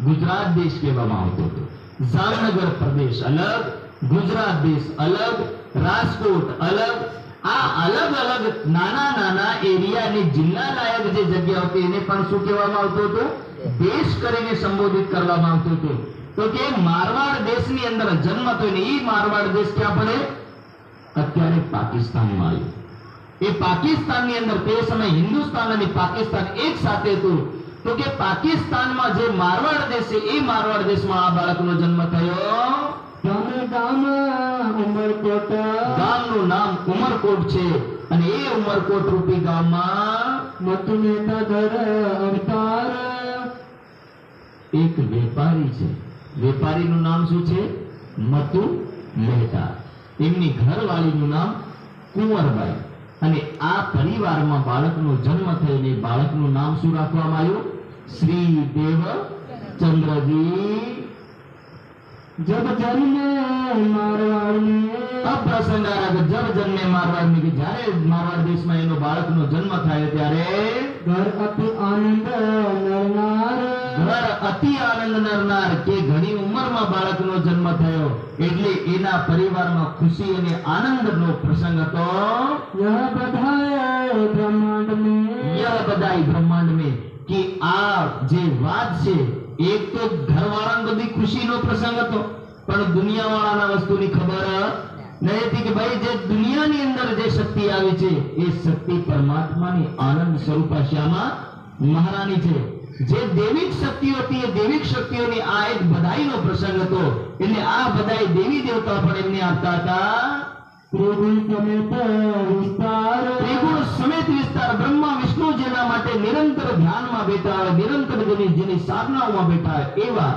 ગુજરાત દેશ કહેવામાં આવતો હતો. જામનગર પ્રદેશ અલગ, ગુજરાત દેશ અલગ, રાજકોટ અલગ. આ અલગ અલગ નાના નાના એરિયા અને જિલ્લા લાયક જે જગ્યાઓ હતી એને પણ શું કહેવામાં આવતું હતું? દેશ કરીને સંબોધિત કરવામાં આવતું હતું. તો કે મારવાડ દેશની અંદર જન્મ થયો ને એ મારવાડ દેશ ક્યાં પડે? અત્યારે પાકિસ્તાનમાં આવ્યું. એ પાકિસ્તાનની અંદર તે સમય હિન્દુસ્તાન અને પાકિસ્તાન એક સાથે હતું. તો કે પાકિસ્તાનમાં જે મારવાડ દેશ છે એ મારવાડ દેશમાં આ બાળકનો જન્મ થયો. ગામનું નામ ઉમરકોટ છે અને એ ઉમરકોટ રૂપી ગામમાં એક વેપારી છે. વેપારીનું નામ શું છે? મતુ મહેતા. એમની ઘરવાળીનું નામ કુંવરબાઈ. અને આ પરિવારમાં બાળકનો જન્મ થઈને બાળકનું નામ શું રાખવામાં આવ્યું? શ્રી દેવચંદ્રજી. जब जन्मे मारवाड़ में अप्रसंग जब जन्मे मारवाड़ में कि जारे मारवाड़ देश में एनो बाळकनो जन्म थाय त्यारे घर अति आनंद नरनार. घर अति आनंद नरनार के घणी उंमरमा बाळकनो जन्म थयो એટલે એના પરિવારમાં ખુશી અને આનંદનો પ્રસંગ હતો. यह बधाई ब्रह्मांड में, यह बधाई ब्रह्मांड में कि આ જે વાત છે एक तो घरवाळाने बधी खुशीनो प्रसंग હતો પણ દુનિયાવાળાના વસ્તુની ખબર નહીં હતી કે ભાઈ જે દુનિયાની અંદર જે શક્તિ આવી છે એ શક્તિ પરમાત્માની આનંદ સ્વરૂપા શ્યામા મહારાણી છે. જે દૈવિક શક્તિઓ હતી એ દૈવિક શક્તિઓની આ એક બધાઈનો પ્રસંગ હતો. એટલે આ બધાઈ દેવી દેવતા પણ એમને આપતા હતા. ત્રિગુણ સમેત વિસ્તાર બ્રહ્મા વિષ્ણુ જેના માટે નિરંતર ધ્યાનમાં બેઠા હોય, નિરંતર જેની સાધનાઓમાં બેઠા હોય એવા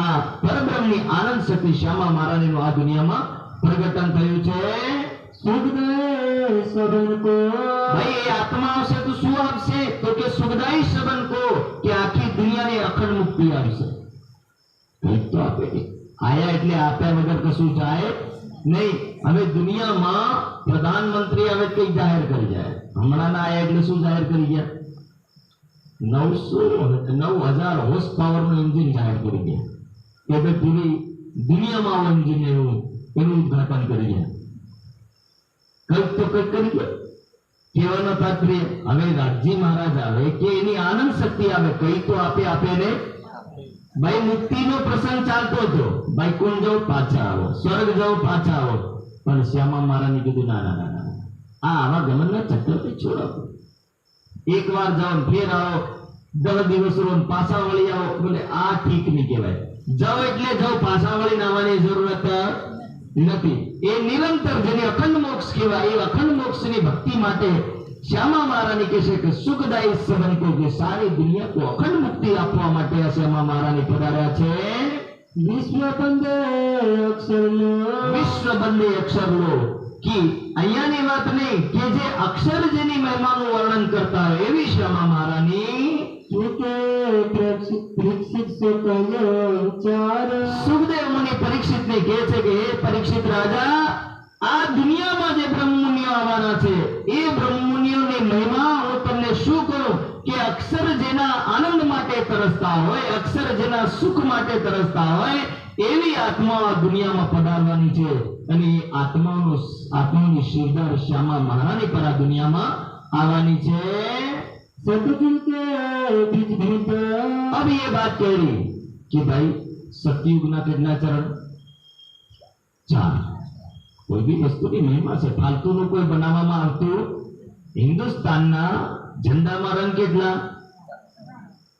આ પરબ્રહ્મની આનંદ શક્તિ શ્યામા મહારાણીનું આ દુનિયામાં પ્રગટન થયું છે. સુખદાયી સબન કો ભાઈ એ આત્મા આવશે તો શું આપશે? તો કે સુખદાયી સબન કો કે આખી દુનિયાને અખંડ મુક્તિ આવશે. કંઈક તો આપે. આયા એટલે આપ્યા વગર કશું જાય નહીં. હવે દુનિયામાં પ્રધાનમંત્રી હવે કઈ જાહેર કરી જાય? હમણાંના આયા એટલે શું જાહેર કરી ગયા? 9000 હોર્સ પાવર નું એન્જિન જાહેર કરી ગયા કે ભાઈ પૂરી દુનિયામાં આવું એન્જિન એનું ઉદ્ઘાટન કરી ગયા. કંઈક તો કંઈક કરી ગયા. કહેવાનો તાત્પર્ય હવે રાજજી મહારાજ આવે કે એની આનંદ શક્તિ આવે, કઈ તો આપે ને. ભાઈ મુક્તિનો પ્રસંગ ચાલતો હતો. ભાઈ કુંજ જાઓ પાછા આવો, સ્વર્ગ જાઓ પાછા આવો. પણ શ્યામા મહારાજે કીધું ના ના ના, આ આવા ગમનના ચક્કરથી છોડાવો. એક વાર જાઓ ફેર આવો, 10 દિવસ રહો પાછા વળી આવો. બોલે આ ઠીક નહીં કહેવાય. જાઓ એટલે જાઓ, પાછા વળી આવવાની જરૂરત નથી. એ નિરંતર જેને અખંડ મોક્ષ કહેવાય એ અખંડ મોક્ષની ભક્તિ માટે श्यामा महारानी कहते हैं कि सुखदायी सबन को के सारी दुनिया को अखंड मुक्ति आपवा माटे श्यामा महारानी पधार्या छे. विश्व बंदे अक्षर लो कि अहियानी वात नहीं कि जे अक्षर जेनी महिमाનું વર્ણન કરતા હોય એવી શ્યામા મહારાની परीक्षित से कहो विचार. सुखदेव मुनि परीक्षित ने કહે છે કે હે પરીક્ષિત રાજા, આ દુનિયામાં જે બ્રહ્મમુનિઓ આવવાના છે એ બ્રહ્મમુનિઓની મહિમા હું તમને શું કહું કે અક્ષર જેના આનંદ માટે તરસતા હોય, અક્ષર જેના સુખ માટે તરસતા હોય એવી આત્મા દુનિયામાં પધારવાની છે. અને એ આત્માની શિરદાર શ્યામા મહારાણી પર આ દુનિયામાં આવવાની છે. सतयुग के बीच भीत. अब ये बात कह रही कि भाई सतयुग ना कितना चरण? 4. कोई भी वस्तु की महिमा से फालतू નું કોઈ બનાવવામાં આવતું. હિન્દુસ્તાનના ઝંડામાં રંગ કેટલા?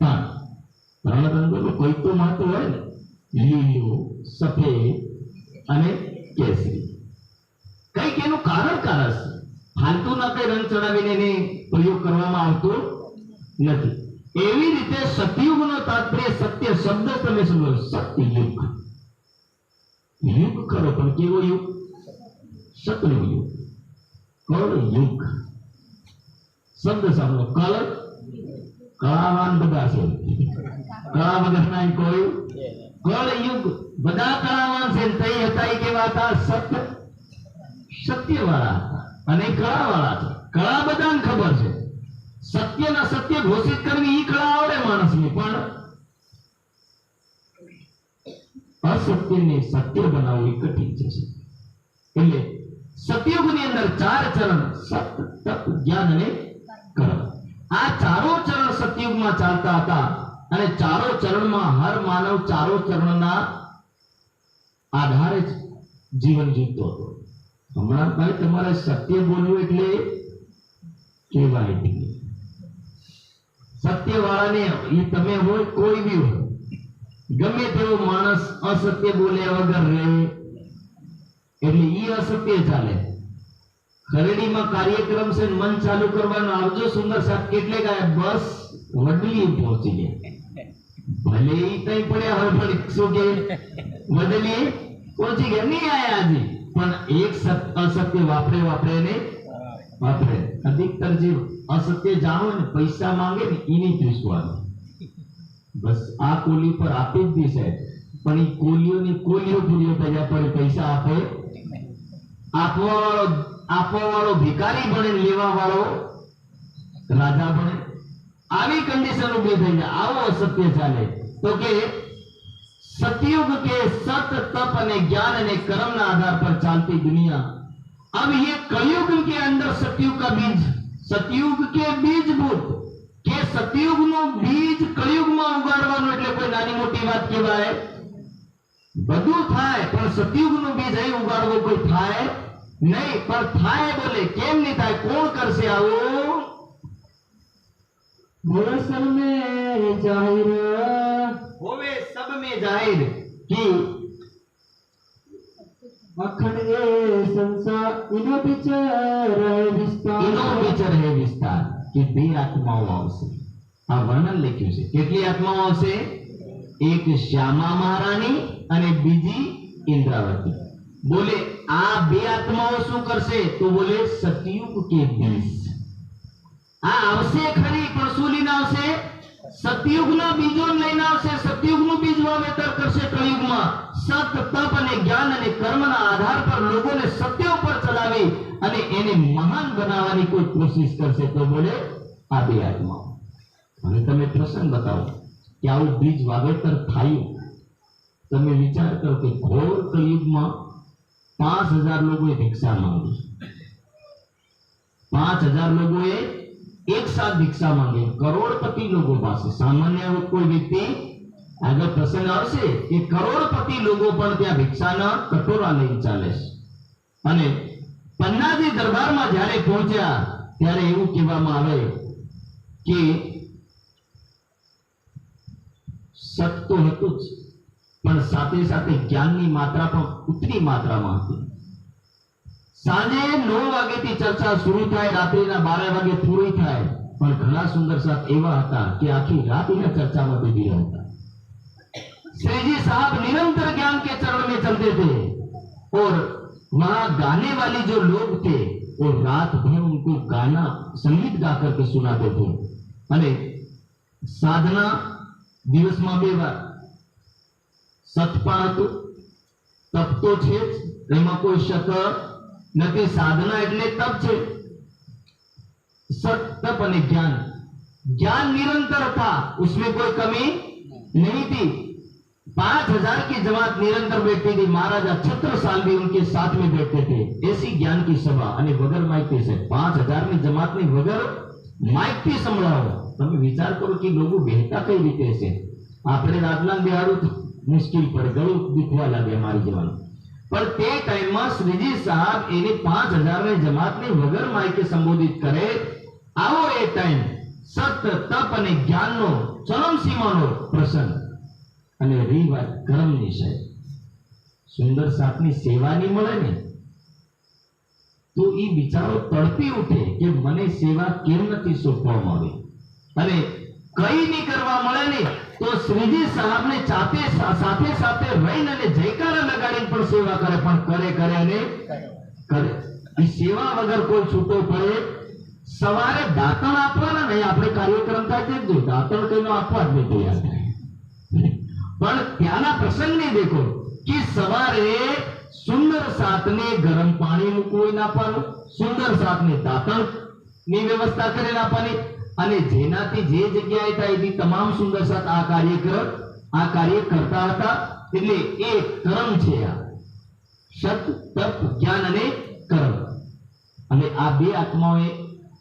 3 રંગોનું કોઈ તો મહત્વ હોય ને. લીલું, સફેદ અને કેસરી. કઈક એનું કારણ છે. फालतूना कई रंग चढ़ावीने प्रयोग करवामां आवतो नथी. एवी रीते सतयुगनो तात्पर्य सत्य शब्द तमे समजो. सत्ययुग युग करो पण केवो युग? सतयुग युग. कलयुग शब्द सामनो. कल कलावान बधा छे, कला वगरना कोई. कलयुग बधा कलावान छे. तई हता ए केवा हता? सत्यवाळा અને કળાવાળા છે. કળા બધાને ખબર છે. સત્યના સત્ય ઘોષિત કરવી ઈ કળા આવડે માણસને, પણ અસત્યને સત્ય બનાવવું કઠિન છે. એટલે સતયુગની અંદર 4 ચરણ સત, તપ, જ્ઞાન અને કર્મ. આ ચારો ચરણ સતયુગમાં ચાલતા હતા અને ચારો ચરણમાં હર માનવ ચારો ચરણના આધારે જ જીવન જીવતો હતો. હમણાં ભાઈ તમારે સત્ય બોલવું એટલે કહેવાય નહીં. સત્ય વાળાને એ તમે હોય કોઈ બી હોય, ગમે તેવો માણસ અસત્ય બોલ્યા વગર રહે એટલે ઈ અસત્ય ચાલે. ખરેડીમાં કાર્યક્રમ છે, મન ચાલુ કરવાનો, આવજો સુંદર સાહેબ કેટલે ગયા, બસ વડલી પહોંચી ગયા. ભલે ઈ કઈ પડ્યા હોય પણ શું કે વડલી પહોંચી ગયા, નહીં આયા હજી, પણ એક અસત્ય વાપરે ને વાપરે. અધિકતર જે અસત્ય જાણો ને પૈસા માંગે ને એની પૂછવાનું, બસ આ કોલી પર આપી જ દેશે, પણ એ કોલીઓની કોલીઓ પૂરીઓ થયા પર પૈસા આપે. આપવા વાળો ભિખારી બને, લેવા વાળો રાજા બને. આવી કન્ડિશન ઉભી થઈ જાય. આવો અસત્ય ચાલે તો કે सतयुग के सत तप અને ज्ञान અને कर्म ના आधार पर चलती दुनिया, अब ये कलयुग के अंदर सतयुग का बीज, सतयुग के बीजभूत के सतयुग નો બીજ કળિયુગમાં ઉગાડવાનું એટલે કોઈ નાની મોટી વાત કહેવાય? બધું થાય પણ સતયુગ નું બીજ અહીં ઉગાડવું કોઈ થાય નહીં. પણ થાય બોલે કેમ નહીં થાય? કોણ કરશે આવું? होवे सब में जाहिर, होवे सब में जाहिर कि अखंड ये संसार इनो विचार है विस्तार कि બે આત્માઓ આવશે. આ વર્ણન લખ્યું છે. કેટલી આત્માઓ આવશે? એક શ્યામા મહારાણી અને બીજી ઇન્દ્રાવતી. બોલે આ બે આત્માઓ શું કરશે? તો બોલે સતયુગ કે બીજ. આ આવશે ખરી પણ શું લઈને આવશે? સતયુગના બીજો લઈને આવશે. સતયુગનું બીજ વાવેતર કરશે કળિયુગમાં. સત, તપ અને જ્ઞાન અને કર્મના આધાર પર લોકોને સત્ય ઉપર ચલાવી અને એને મહાન બનાવવાની કોઈ કોશિશ કરશે તો બોલે આ બે આત્માઓ. હવે તમે પ્રસંગ બતાવો કે આવું બીજ વાવેતર થયું. તમે વિચાર કરો કે ઘોર કળિયુગમાં 5000 લોકોએ ભિક્ષા માંગી. 5000 લોકોએ एक साथ भिक्षा मांगे. करोड़पति लोगों पास, सामान्य कोई व्यक्ति આગળ પ્રસંગ આવશે કે કરોડપતિ લોકો પણ ત્યાં ભિક્ષાના કટોરા લઈને ચાલે છે. અને પન્નાજી દરબારમાં જ્યારે પહોંચ્યા ત્યારે એવું કહેવામાં આવે કે સત તો હતું જ પણ સાથે સાથે જ્ઞાનની માત્રા પણ ઉતરી માત્રામાં હતી. સાંજે 9 વાગ્યાથી ચર્ચા શરૂ થાય, રાત્રિના 12 વાગે પૂરી થાય, પણ ઘણા સુંદર સાથ એવા હતા કે આખી રાતના ચર્ચામાં ડૂબી રહેતા. श्री जी साहब निरंतर ज्ञान के चरण में चलते थे और वहां गाने वाले जो लोग थे वो रात भर उनको गाना संगीत गा करके सुनाते थे. અને સાધના દિવસમાં 2 વાર. સતપણ હતું, તપ તો છે જ, એમાં કોઈ શક નથી. સાધના એટલે તપ છે. सत, तप અને ज्ञान, ज्ञान निरंतर था, उसमें कोई कमी नहीं थी. 5000 की जमात निरंतर बैठती थी. महाराजा छत्रसाल भी उनके साथ में बैठते थे. ऐसी ज्ञान की सभा અને વગર માઇક से 5000 ની જમાત ની વગર માઇક થી સંભળાવો. તમે વિચાર કરો કે લોકો બેહતા કઈ રીતે છે. આપણે રાતના બેહાડું મુશ્કેલ પડે, ગળું દુખવા લાગે મારી જવાનું. પણ તે ટાઈમમાં શ્રીજી સાહેબ એની 5000 ની જમાતને વગર માઇકે સંબોધિત કરે. આવો એ ટાઈમ સત, તપ અને જ્ઞાનનો ચરમ સીમાનો પ્રસંગ. અને રહી વાત કર્મની છે, સુંદર સાથની સેવા નહીં મળે ને તો એ બિચારો તડપી ઉઠે કે મને સેવા કેમ નથી સોંપવામાં આવી. અને કઈ નહીં કરવા મળે ને તો શ્રીજી સાહેબને સાથે સાથે રહીને અને જયકારા લગાડીને પણ સેવા કરે. પણ કરે અને કરે. એ સેવા વગર કોઈ છૂટો પડે. સવારે દાંતણ આપવાના નહીં, આપણે કાર્યક્રમ થાય છે જો દાંતણ કઈનો આપવા જ નહીં તૈયાર થાય. પણ ત્યાંના પ્રસંગને દેખો કે સવારે સુંદર સાતને ગરમ પાણી મૂકવું આપવાનું, સુંદર સાતને દાંતણની વ્યવસ્થા કરીને આપવાની. અને જેનાથી જે જગ્યાએ થાય એની તમામ સુંદર સાત આ કાર્ય કરતા હતા. એટલે એ કર્મ છે. આ સત તપ જ્ઞાન અને કર્મ, અને આ બે આત્માઓએ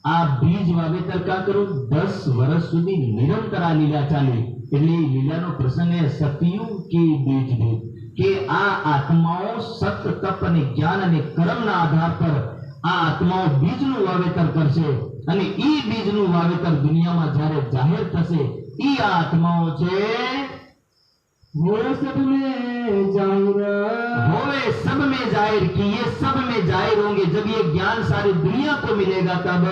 આ બીજ વાવેતર કા કરું 10 વર્ષ સુધી નિરંતર આ લીલા ચાલી. એટલે લીલાનો પ્રસંગ એ સતયુગ કે બીજ ભેદ કે આ આત્માઓ સત તપ અને જ્ઞાન અને કર્મના આધાર પર આ આત્માઓ બીજનું વાવેતર કરશે, અને ઈ બીજનું વાવેતર દુનિયામાં જ્યારે જાહેર થશે, ઈ આ આત્માઓ છે होए सब में जाहिर, होवे सब में जाहिर, कि ये सब में जाहिर होंगे. जब ये ज्ञान सारी दुनिया को मिलेगा तब,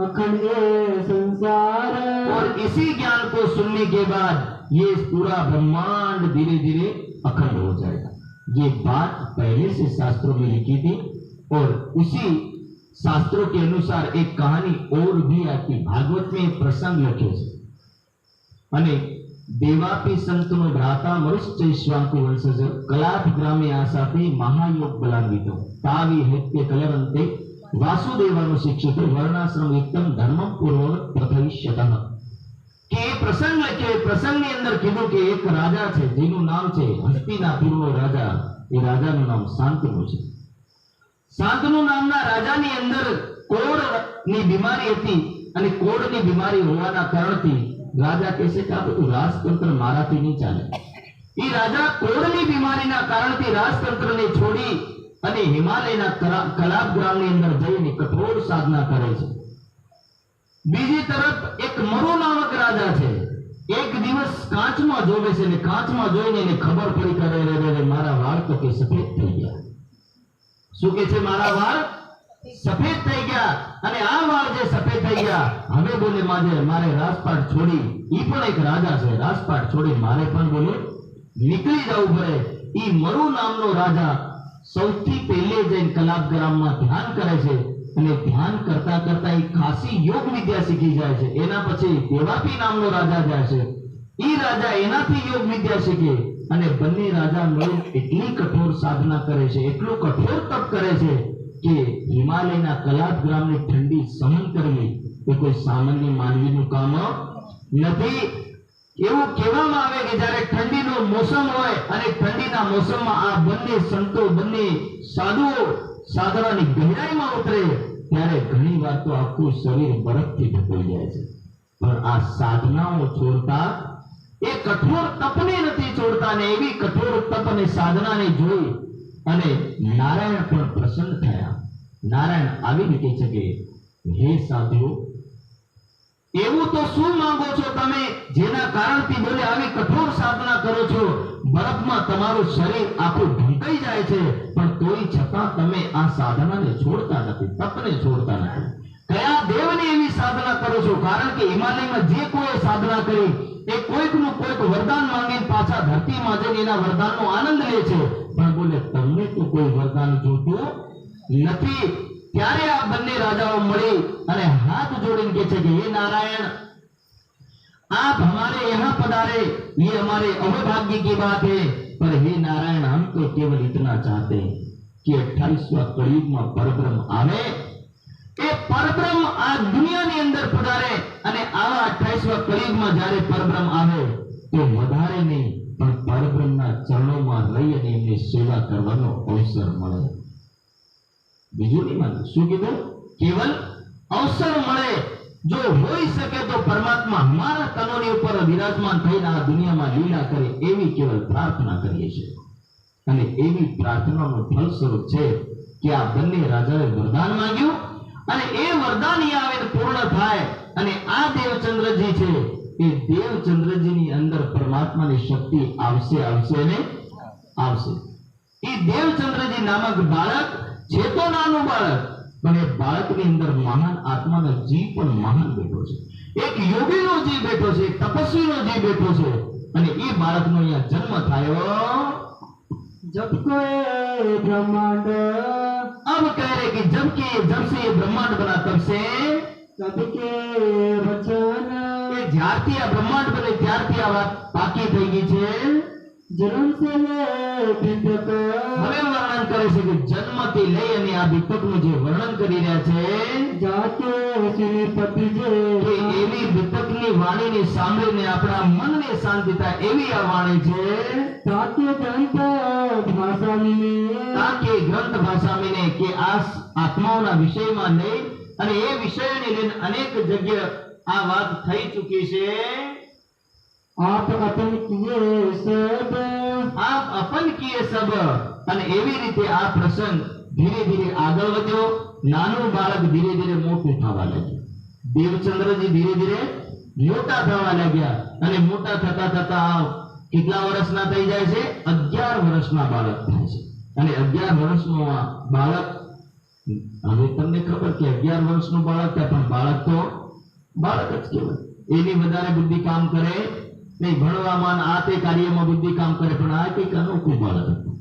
अखंड ये संसार, और इसी ज्ञान को सुनने के बाद ये पूरा ब्रह्मांड धीरे धीरे अखंड हो जाएगा. ये बात पहले से शास्त्रों में लिखी थी, और उसी शास्त्रों के अनुसार एक कहानी और भी आती. भागवत में एक प्रसंग लख्यो छे, અને દેવાપી સંતનો ભ્રાતા મરુશ્ચૈશ્વાંકુ વંશજ કલાપ ગ્રામે આ સાથે મહાયોગ બલાન્વિતો તાવી હૈત્ય કલરંતે વાસુદેવનો શિક્ષિત વર્ણાશ્રમ એકદમ ધર્મમ પૂર્વક પ્રથવિષ્યતઃ. કે એ પ્રસંગ લખ્યો. એ પ્રસંગની અંદર કીધું કે એક રાજા છે જેનું નામ છે હસ્તિનાપુરનો રાજા. એ રાજાનું નામ શાંતનુ છે. શાંતનુ નામના રાજાની અંદર કોઢની બીમારી હતી, અને કોઢની બીમારી હોવાના કારણથી રાજા કહેશે કે આ બધું રાજતંત્ર મારાથી નહીં ચાલે. એ રાજા કોઢની બીમારીના કારણથી રાજતંત્રને છોડી અને હિમાલયના કલાપ ગ્રામની અંદર જઈને કઠોર સાધના કરે છે. બીજી તરફ એક મરુ નામક રાજા છે. એક દિવસ કાચમાં જોવે છે, અને કાચમાં જોઈને એને ખબર પડી કે અરે મારા વાળ તો કે સફેદ થઈ ગયા. શું કે છે? મારા વાળ સફેદ થઈ ગયા. અને આ વાળ જે સફેદ થઈ ગયા, હવે બોલે મારે રાજપાટ છોડી, ઈ પણ એક રાજા છે, રાજપાટ છોડી મારે પણ બોલે નીકળી જવું પડે. ઈ મરુ નામનો રાજા સૌથી પહેલે જઈને કલાપ ગ્રામમાં ધ્યાન કરે છે, અને ધ્યાન કરતા કરતા એ ખાસી યોગ વિદ્યા શીખી જાય છે. એના પછી દેવાપી નામનો રાજા જાય છે. ઈ રાજા એનાથી યોગ વિદ્યા શીખે, અને બંને રાજા મળી એટલી કઠોર સાધના કરે છે, એટલું કઠોર તપ કરે છે કે હિમાલયના કલાપ ગ્રામની ઠંડી સહન કરવી એ કોઈ સામાન્ય માનવીનું કામ નથી. એવું કહેવામાં આવે કે જ્યારે ઠંડીનો મોસમ હોય અને ઠંડીના મોસમમાં આ બંને સંતો, બંને સાધુઓ સાધનાની ગહેરાઈમાં ઉતરે, ત્યારે ઘણી વાર તો આખું શરીર બરફથી ઢંકાઈ જાય છે. પણ આ સાધનાઓ છોડતા, એ કઠોર તપને નથી છોડતા, ને એવી કઠોર તપ અને સાધનાને જોઈ અને નારાયણ પણ પ્રસન્ન થયા. નારાયણ આવી રીતે છે કે હે સાધુઓ, એવું તો શું માંગો છો તમે જેના કારણથી બોલે આવી કઠોર સાધના કરો છો? બરફમાં તમારું શરીર આખું ઢંકાઈ જાય છે, પણ તોય છતાં તમે આ સાધનાને છોડતા નથી, તપને છોડતા નથી. કયા દેવની એવી સાધના કરો છો? કારણ કે હિમાલયમાં જે કોઈ સાધના કરી એ કોઈકનું કોઈક વરદાન માંગીને પાછા ધરતીમાં જઈને એના વરદાનનો આનંદ લે છે, પણ બોલે તમને તો કોઈ વરદાન જોતું નથી. ત્યારે આ બંને રાજાઓ મળી અને હાથ જોડીને કહે છે કે હે નારાયણ, आप हमारे यहाँ पधारे, ये हमारे अवभाग्य की बात है, पर हे नारायण हम तो केवल इतना चाहते हैं कि 28वां कलयुग में परब्रह्म आवे. એ પરબ્રહ્મ આ દુનિયાની અંદર પધારે, અને આવા 28વાં કલયુગમાં જ્યારે પરબ્રહ્મ આવે તો વધારે નહીં પણ પરબ્રહ્મના ચરણોમાં રહી અને એમની સેવા કરવાનો અવસર મળે. બીજું નહીં માનું. શું કીધું? કેવલ અવસર મળે. જો હોઈ શકે તો પરમાત્મા હમારા તનોની ઉપર વિરાજમાન થઈને આ દુનિયામાં લીલા કરે, એવી કેવલ પ્રાર્થના કરીએ છીએ. અને એવી પ્રાર્થનાનું ફળ સ્વરૂપ છે કે આ બંને રાજાએ વરદાન માંગ્યું, અને એ વરદાન આવે પૂર્ણ થાય. અને આ દેવચંદ્રજી છે, એ દેવચંદ્રજીની અંદર પરમાત્માની શક્તિ આવશે ને આવશે. એ દેવચંદ્રજી નામક બાળક છે તો નાનું બાળક, પણ એ બાળકની અંદર મહાન આત્માનો જીવ પણ મહાન બેઠો છે. એક યોગીનો જીવ બેઠો છે, એક તપસ્વીનો જીવ બેઠો છે, અને એ બાળકનો અહીંયા જન્મ થયો. जब कोई ब्रह्मांड, अब कह रहे कि जब से ये ब्रह्मांड बना तब से तब के वचन, કે જ્યારથી આ બ્રહ્માંડ બને ત્યારથી આ વાત પાકી થઈ ગઈ છે. जन्म से लेकर હવે વર્ણન કરો પડે છે કે જન્મથી લઈ અને આ દીપકનું જે વર્ણન કરી રહ્યા છે જાતે શ્રીપતિ જે કે એવી દીપકની વાણીને સાંભળીને આપણા મનને શાંતિ થાય એવી આ વાણી છે તાકે ગ્રંથ ભાષાની તાકે ગ્રંથ ભાષામીને કે આ આત્માઓના વિષયમાં લઈ અને એ વિષયોને લઈને અનેક જગ્યા આ વાત થઈ ચૂકી છે आप अपन किए सब આપ અપન કીએ સબ અને એવી રીતે આ પ્રસંગ ધીરે ધીરે આગળ વધ્યો નાનું બાળક ધીરે ધીરે મોટું થવા લાગ્યું દેવચંદ્રજી ધીરે ધીરે મોટા થવા લાગ્યા અને મોટા થતા થતા કેટલા વર્ષના થઈ જાય છે 11 વર્ષના બાળક થાય છે અને 11 વર્ષનો આ બાળક હવે તમને ખબર કે 11 વર્ષનું બાળક થાય પણ બાળક તો બાળક જ કહેવાય એની વધારે બુદ્ધિ કામ કરે નહીં ભણવામાં આ તે કાર્યમાં બુદ્ધિ કામ કરે પણ આ કંઈક અનોખું બાળક હતું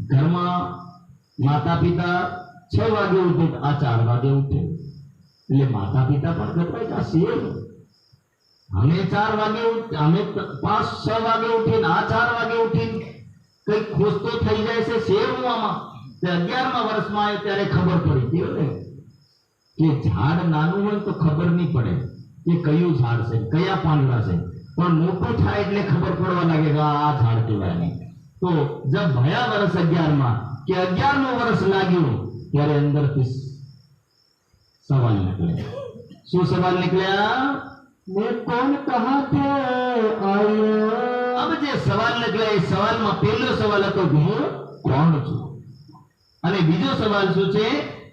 ઘરમાં માતા પિતા 6 વાગે ઉઠે આ 4 વાગે ઉઠે એટલે માતા પિતા પણ ગભરાય આ શેર અમે 4 વાગે અમે 5-6 વાગે ઉઠીને આ 4 વાગે ઉઠીને કઈ ખુશ તો થઈ જાય છે શેર હું આમાં 11મા વર્ષમાં આવ્યો ત્યારે ખબર પડી ગયો ને કે ઝાડ નાનું હોય તો ખબર નહીં પડે કે કયું ઝાડ છે કયા પાંદડા છે પણ મોટું થાય એટલે ખબર પડવા લાગે કે આ ઝાડ કહેવાય નહીં તો જબ ભયા વર્ષ 11માં કે 11મું વર્ષ લાગ્યું ત્યારે અંદરથી સવાલ નીકળ્યા શું સવાલ નીકળ્યા मैं कौन कहाँ से आया अब જે સવાલ નીકળ્યા એ સવાલમાં પહેલો સવાલ હતો કે હું કોણ છું અને બીજો સવાલ શું છે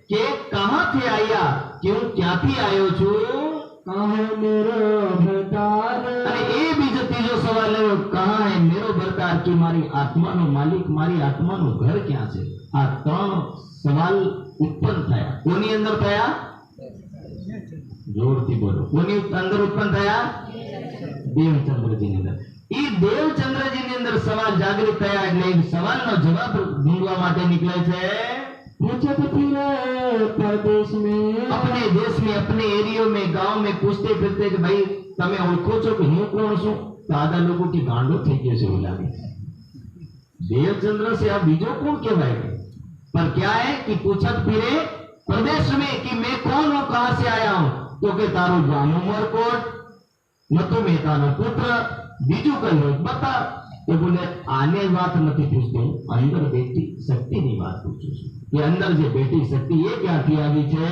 કે કહાંથી આયા કે હું ક્યાંથી આવ્યો છું कहाँ है मेरा भरतार અને એ બીજો ત્રીજો સવાલ એવો કહાં હે મેરો ભરતાર કે મારી આત્માનો માલિક મારી આત્માનું ઘર ક્યાં છે આ ત્રણ સવાલ ઉત્પન્ન થયા કોની અંદર થયા જોરથી બોલો કોની અંદર ઉત્પન્ન થયા દેવચંદ્રજીની અંદર એ દેવચંદ્રજીની અંદર સવાલ જાગૃત થયા એટલે એ સવાલનો જવાબ ઢૂંઢવા માટે નીકળે છે पूछत फिरे परदेश में अपने देश में अपने एरिया में गांव में पूछते फिरते कि भाई તમે ઓળખો છો કે હું કોણ છું તો આધા લોકો કે ગાંડો થઈ ગયો છે એવું લાગે देवचंद्र से आप बीजो कौन कहवाए पर क्या है कि पूछत फिरे प्रदेश में कि मैं कौन हूं कहां से आया हूं तो के तारो जानो मरकोट नतो मेहतानो पुत्र बीजू कहो बता तो बोले आने बात नहीं पूछते अंदर बेटी शक्ति ની વાત પૂછું છું કે અંદર જે બેટી શક્તિ એ ક્યાંથી આવી છે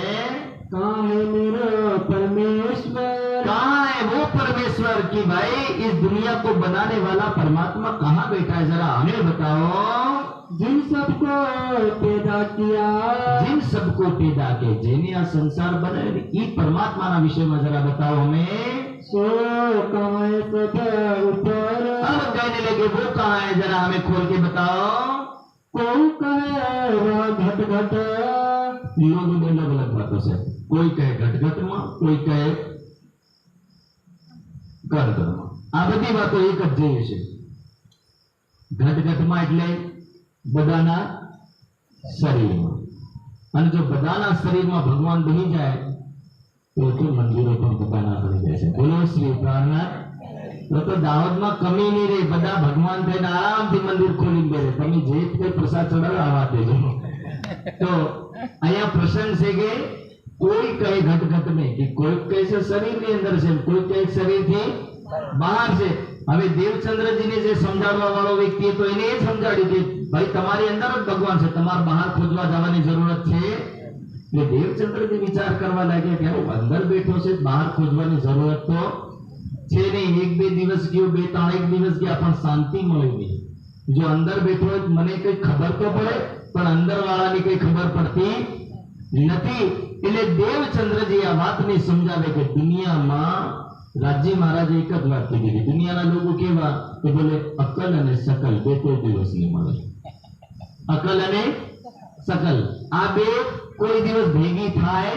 कहाँ है मेरा परमेश्वर कहाँ है वो परमेश्वर कि भाई इस दुनिया को बनाने वाला परमात्मा कहाँ बैठा है जरा हमें बताओ जिन सबको पैदा किया जिन सबको पैदा के જેને આ સંસાર બનાવ્યો એ પરમાત્માના વિષયમાં જરા बताओ हमें सो कहाँ है सब ऊपर अब कहने लगे वो कहाँ है जरा हमें खोल के बताओ कौन कहे वह घट घट लोगों ने अलग अलग बातों से कोई कहे घट घट में कोई कहे कर कर में आ बधी बातों एक ज जेवी छे घट घट में એટલે બધાના શરીરમાં અને જો બધાના શરીરમાં ભગવાન બની જાય તો મંદિરો પણ બધાના બની જાય છે બોલો શ્રી પ્રાણનાથ તો દાવતમાં કમી નહીં રહી બધા ભગવાન થઈને આરામથી મંદિર ખોલી દે તમે જે કોઈ પ્રસાદ ચડાવો આવા દેજો તો અહીંયા પ્રસંગ છે કે કોઈ કઈ ઘટ ઘટ નહીં કે કોઈ કહે છે શરીરની અંદર છે કોઈ કહે શરીરથી બહાર છે હવે દેવચંદ્રજીને જે સમજાવવા વાળો વ્યક્તિ તો એને એ સમજાવ્યું કે ભાઈ તમારી અંદર જ ભગવાન છે તમારે બહાર ખોજવા જવાની જરૂરત છે એટલે દેવચંદ્રજી વિચાર કરવા લાગ્યા કે અંદર બેઠો છે બહાર ખોજવાની જરૂરત તો છે નહીં એક બે દિવસ ગયો બે ત્રણ એક દિવસ ગયા પણ શાંતિ મળી નહીં જો અંદર બેઠો હોય મને કઈ ખબર તો પડે પણ અંદર વાળાની કઈ ખબર પડતી નથી એટલે દેવચંદ્રજી આ વાતને સમજાવે કે દુનિયામાં રાજ્ય મહારાજે એક જ વાત કીધી દુનિયાના લોકો કેવા તો બોલે અકલ અને શકલ બે કોઈ દિવસ નહીં મળે અકલ અને શકલ આ બે કોઈ દિવસ ભેગી થાય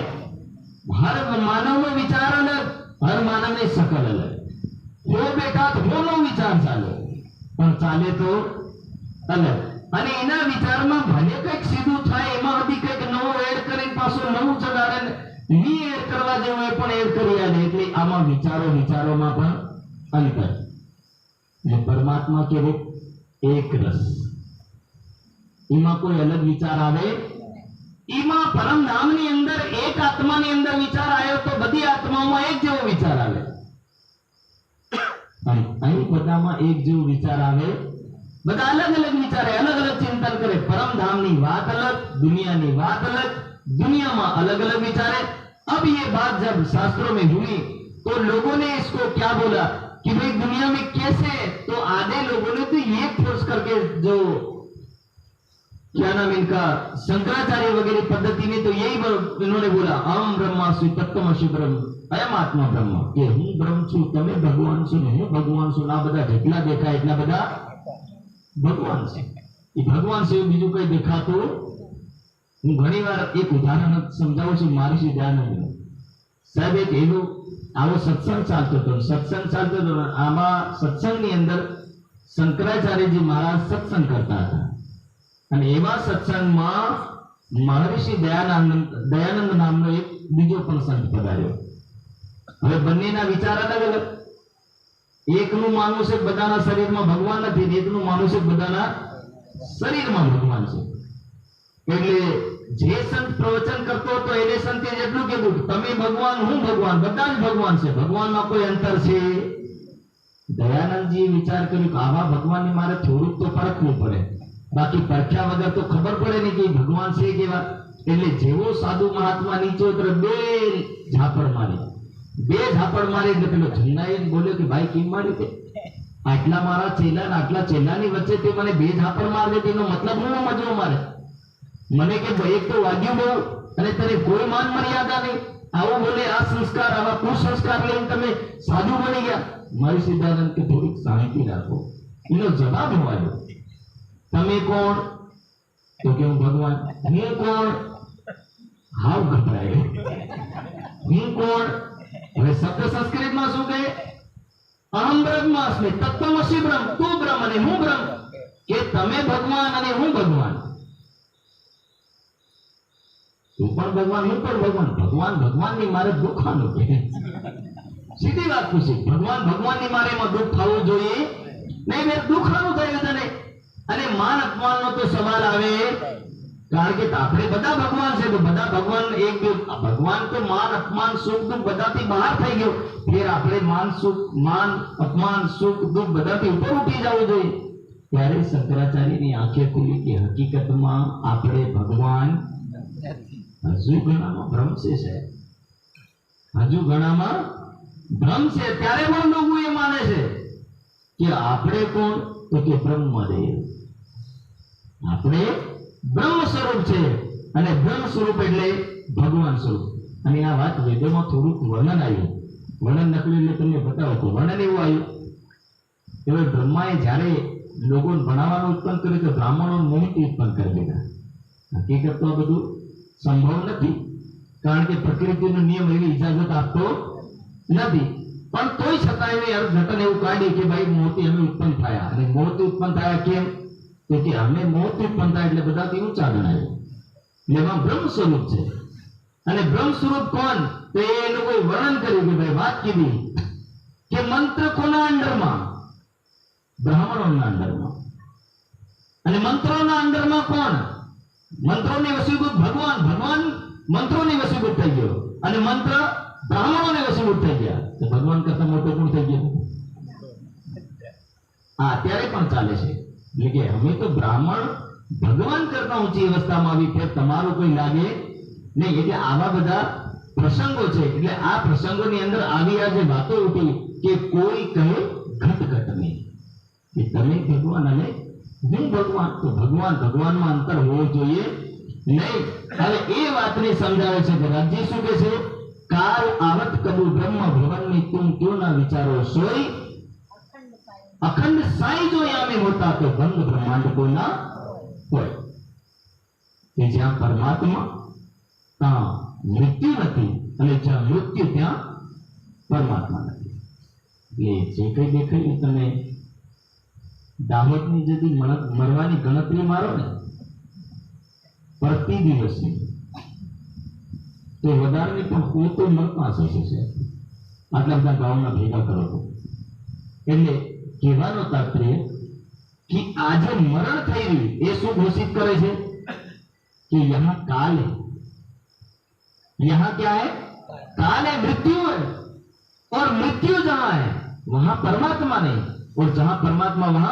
હર માનવનો વિચાર અલગ હર માનવની શકલ અલગ हो बेटा तो होनो विचार चाले पण चाले तो अलग અને એના વિચારમાં ભલે કંઈક સીધું થાય એમાં હજી કંઈક નવો એડ કરીને પાછો નવું ચડાડે ની એડ કરવા જેવું એ પણ એડ કરી આલે એટલે આમાં વિચારોમાં પણ અંતર એ પરમાત્મા કેવો એક રસ એમાં કોઈ અલગ વિચાર આવે? એમાં પરમધામની અંદર એક આત્માની અંદર વિચાર આવ્યો તો બધી આત્માઓમાં એક જેવો વિચાર આવે, અને અહીં બધામાં એક જેવો વિચાર આવે, બધા અલગ અલગ વિચારે, અલગ અલગ ચિંતન કરે। परमधामની વાત અલગ, दुनियाની વાત अलग, दुनिया में अलग अलग विचारे। अब ये बात जब शास्त्रों में हुई तो लोगों ने इसको क्या बोला कि भाई दुनिया में कैसे, तो आधे लोगों ने तो ये फोर्स करके, जो क्या नाम इनका, शंकराचार्य वगैरह पद्धति में तो यही इन्होंने बोला अहम ब्रह्मास्मि तत्त्वमसि ब्रह्म, अयम आत्मा ब्रह्म, कि हूँ ब्रह्म છું, તમે ભગવાન છો ને હું ભગવાન છું। ના બધા જેટલા દેખાય એટલા બધા ભગવાન છે। એ ભગવાન છે બીજું કઈ દેખાતું। હું ઘણીવાર એક ઉદાહરણ સમજાવું છું મારી દયાનંદ સાહેબ। એક એવું આવો સત્સંગ ચાલતો હતો, આમાં સત્સંગની અંદર શંકરાચાર્યજી મહારાજ સત્સંગ કરતા હતા, અને એવા સત્સંગમાં મહર્ષિ દયાનંદ નામનો એક બીજો પણ સંત પધાર્યો। હવે બંનેના વિચાર અલગ અલગ। એકનું માનવું છે બધાના શરીરમાં ભગવાન નથી, એકનું માનવું છે બધાના શરીરમાં ભગવાન છે। એટલે જે સંત પ્રવચન કરતો હતો એને સંતે એટલું કીધું તમે ભગવાન હું ભગવાન, બધા જ ભગવાન છે, ભગવાનમાં કોઈ અંતર છે? દયાનંદજીએ વિચાર કર્યો કે આવા ભગવાનને મારે થોડુંક તો પરખવું પડે, બાકી પરખ્યા વગર તો ખબર પડે નહીં કે ભગવાન છે કેવા। એટલે જેવો સાધુ મહાત્મા નીચે ઉતરે બે ઝાપડ મારી એટલે પેલો જન્નાએ બોલ્યો કે ભાઈ કેમ મારી તે? આટલા મારા ચેલા ને આટલા ચેલાની વચ્ચે તે મને બે ઝાપડ માર દે, તેનો મતલબ હું સમજવો મારે? મને કે એક તો વાગ્યું બહુ અને તને કોઈ માન મર્યાદા નહીં, આવો બોલે આ સંસ્કાર, આવા કુસંસ્કાર લઈને તમે સાધુ બની ગયા। મારી સિદ્ધાંત કે થોડીક શાંતિ રાખો। એનો જવાબ આવ્યો તમે કોણ? તો કે હું ભગવાન। હું કોણ? હાવ ગભરાય, હું કોણ? હવે શબ્દ સંસ્કૃતમાં શું કહે? અહમ બ્રહ્માસ્મિ તત્ત્વમસી બ્રહ્મ, તું બ્રહ્મ અને હું બ્રહ્મ, કે તમે ભગવાન અને હું ભગવાન। તું પણ ભગવાન હું પણ ભગવાન। ભગવાનની મારે દુઃખ આનું કે સીધી વાત પૂછી, ભગવાનની મારે એમાં દુઃખ થવું જોઈએ નહીં, મેં દુઃખ આનું થયું તને। અને માન અપમાનનો તો સવાલ આવે, કારણ કે આપણે બધા ભગવાન છે તો બધા ભગવાન એક ભગવાન તો માન અપમાન સુખ દુઃખ બધાથી બહાર થઈ ગયો, ફેર આપણે માન અપમાન સુખ દુઃખ બધાથી ઉપર ઉઠી જવું જોઈએ। ત્યારે શંકરાચાર્યની આંખે ખુલી કે હકીકતમાં આપણે ભગવાન હજુ ઘણામાં ભ્રમ છે સાહેબ, હજુ ઘણામાં ભ્રમ છે। ત્યારે પણ લોકો એ માને છે કે આપણે કોણ? તો કે બ્રહ્મદેવ, આપણે બ્રહ્મ સ્વરૂપ છે, અને બ્રહ્મ સ્વરૂપ એટલે ભગવાન સ્વરૂપ। અને આ વાત વેદોમાં થોડુંક વર્ણન આવ્યું, વર્ણન નકલી એટલે તમને બતાવું તો વર્ણન એવું આવ્યું કે બ્રહ્માએ જ્યારે લોકોને ભણાવવાનું ઉત્પન્ન કર્યું તો બ્રાહ્મણો મોહિત ઉત્પન્ન કરી દીધા। હકીકત તો બધું સંભવ નથી, કારણ કે પ્રકૃતિનો નિયમ એવી ઇજાજત આપતો નથી, પણ તોય છતાં એને અર્થઘટન એવું કાઢ્યું કે ભાઈ મોતી અમે ઉત્પન્ન થયા, અને મોતી ઉત્પન્ન થયા કેમ? તો કે અમે મોતી ઉત્પન્ન થાય એટલે બધાથી ઊંચા ગણાય, એટલે એમાં બ્રહ્મ સ્વરૂપ છે। અને બ્રહ્મ સ્વરૂપ કોણ? તો એ લોકોએ વર્ણન કર્યું કે ભાઈ વાત કીધી કે મંત્ર કોના અંડરમાં? બ્રાહ્મણોના અંડરમાં। અને મંત્રોના અંડરમાં કોણ? મંત્રોને વસીભૂત ભગવાન, ભગવાન મંત્રોને વસીભૂત થઈ ગયો, અને મંત્ર બ્રાહ્મણોને વસીભૂત થઈ ગયા, તો ભગવાન કરતા મોટો કોણ થઈ ગયો? આ અત્યારે પણ ચાલે છે, એટલે કે અમે તો બ્રાહ્મણ ભગવાન કરતા ઊંચી અવસ્થામાં આવી, ફેર તમારું કોઈ લાગે નહીં। એટલે આવા બધા પ્રસંગો છે, એટલે આ પ્રસંગોની અંદર આવી આ જે વાતો ઉઠી કે કોઈ કહે ઘટ નહીં, કે તમે ભગવાન અને હું ભગવાન, તો ભગવાનમાં અંતર હોવું જોઈએ નહીં। હવે એ વાતને સમજાવે છે કે રાજ્ય શું કહે છે? કાલ આવત કબુ બ્રહ્મ ભવનની તુમ ક્यों ના વિચારો સોઈ, અખંડ સાઈ જો યામે હોતા તો બંધ બ્રહ્માંડ કો ના હોય। કે જ્યાં પરમાત્મા ત્યાં મૃત્યુ નથી, અને જ્યાં મૃત્યુ ત્યાં પરમાત્મા નથી। એટલે જે કઈ દેખાયું તમે દાહોદની જતી મરવાની ગણતરી મારો ને પ્રતિ દિવસની, તો વધારે પણ પોતો મળતા હશે, આટલા બધા ગામના ભેગા કરો તો। એટલે કહેવાનો તાત્પર્ય કે આજે મરણ થઈ રહ્યું એ શું ઘોષિત કરે છે कि यहाँ काल है, यहाँ क्या है, काल है, मृत्यु है, और मृत्यु जहां है वहां परमात्मा नहीं, और जहां परमात्मा वहां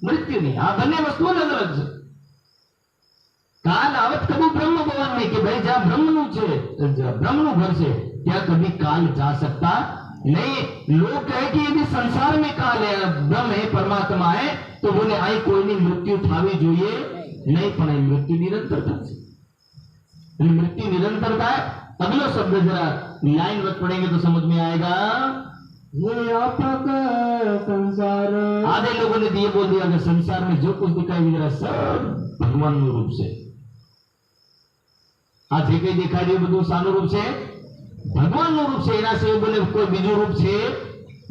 मृत्यु नहीं. આ બંને વસ્તુઓ અલગ અલગ છે. કાલ આવત કભી બ્રહ્મ ભવન में कि भाई જ્યાં બ્રહ્મનું છે, બ્રહ્મનું ઘર છે ત્યાં કભી કાલ जा सकता नहीं. लोग कहे कि यदि संसार में काल है, ब्रह्म है, परमात्मा है, तो बोले અહીં કોઈની મૃત્યુ થવી જોઈએ नहीं, પણ અહીં મૃત્યુ નિરંતરતા છે. मृत्यु निरंतरता है. अगला शब्द जरा लाइन वक्त पढ़ेंगे तो समझ में आएगा. व्यापक संसार. आधे लोगों ने ये बोल दिया कि संसार में जो कुछ दिखाई दे रहा है सब भगवान નું રૂપ છે. આ જે કઈ દેખાઈ રહ્યું બધું શાનું રૂપ છે? ભગવાન નું રૂપ છે. એના સિવાય બોલે કોઈ બીજું રૂપ છે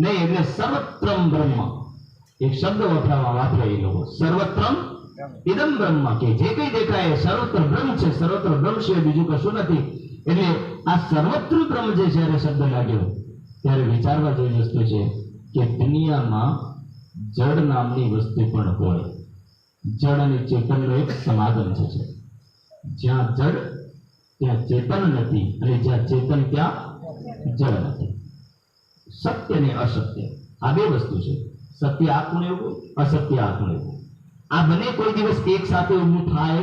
નહીં. એટલે સર્વત્રમ બ્રહ્મ એક શબ્દ વાપરાય એ લોકો. સર્વત્રમ ઇદમ બ્રહ્મ, કે જે કઈ દેખાય સર્વત્ર બ્રહ્મ છે. સર્વત્ર બ્રહ્મ છે, બીજું કશું નથી. એટલે આ સર્વત્ર બ્રહ્મ જે જ્યારે શબ્દ લાગ્યો ત્યારે વિચારવા જેવી વસ્તુ છે કે દુનિયામાં જડ નામની વસ્તુ પણ હોય. જડ અને ચેતનનો એક સમાગમ છે. જ્યાં જડ ત્યાં ચેતન નથી, અને જ્યાં ચેતન ત્યાં જડ નથી. સત્ય ને અસત્ય આ બે વસ્તુ છે. સત્ય આ ખૂણે એવું, અસત્ય આ ખૂણે એવું. આ બંને કોઈ દિવસ એક સાથે ઊભું થાય,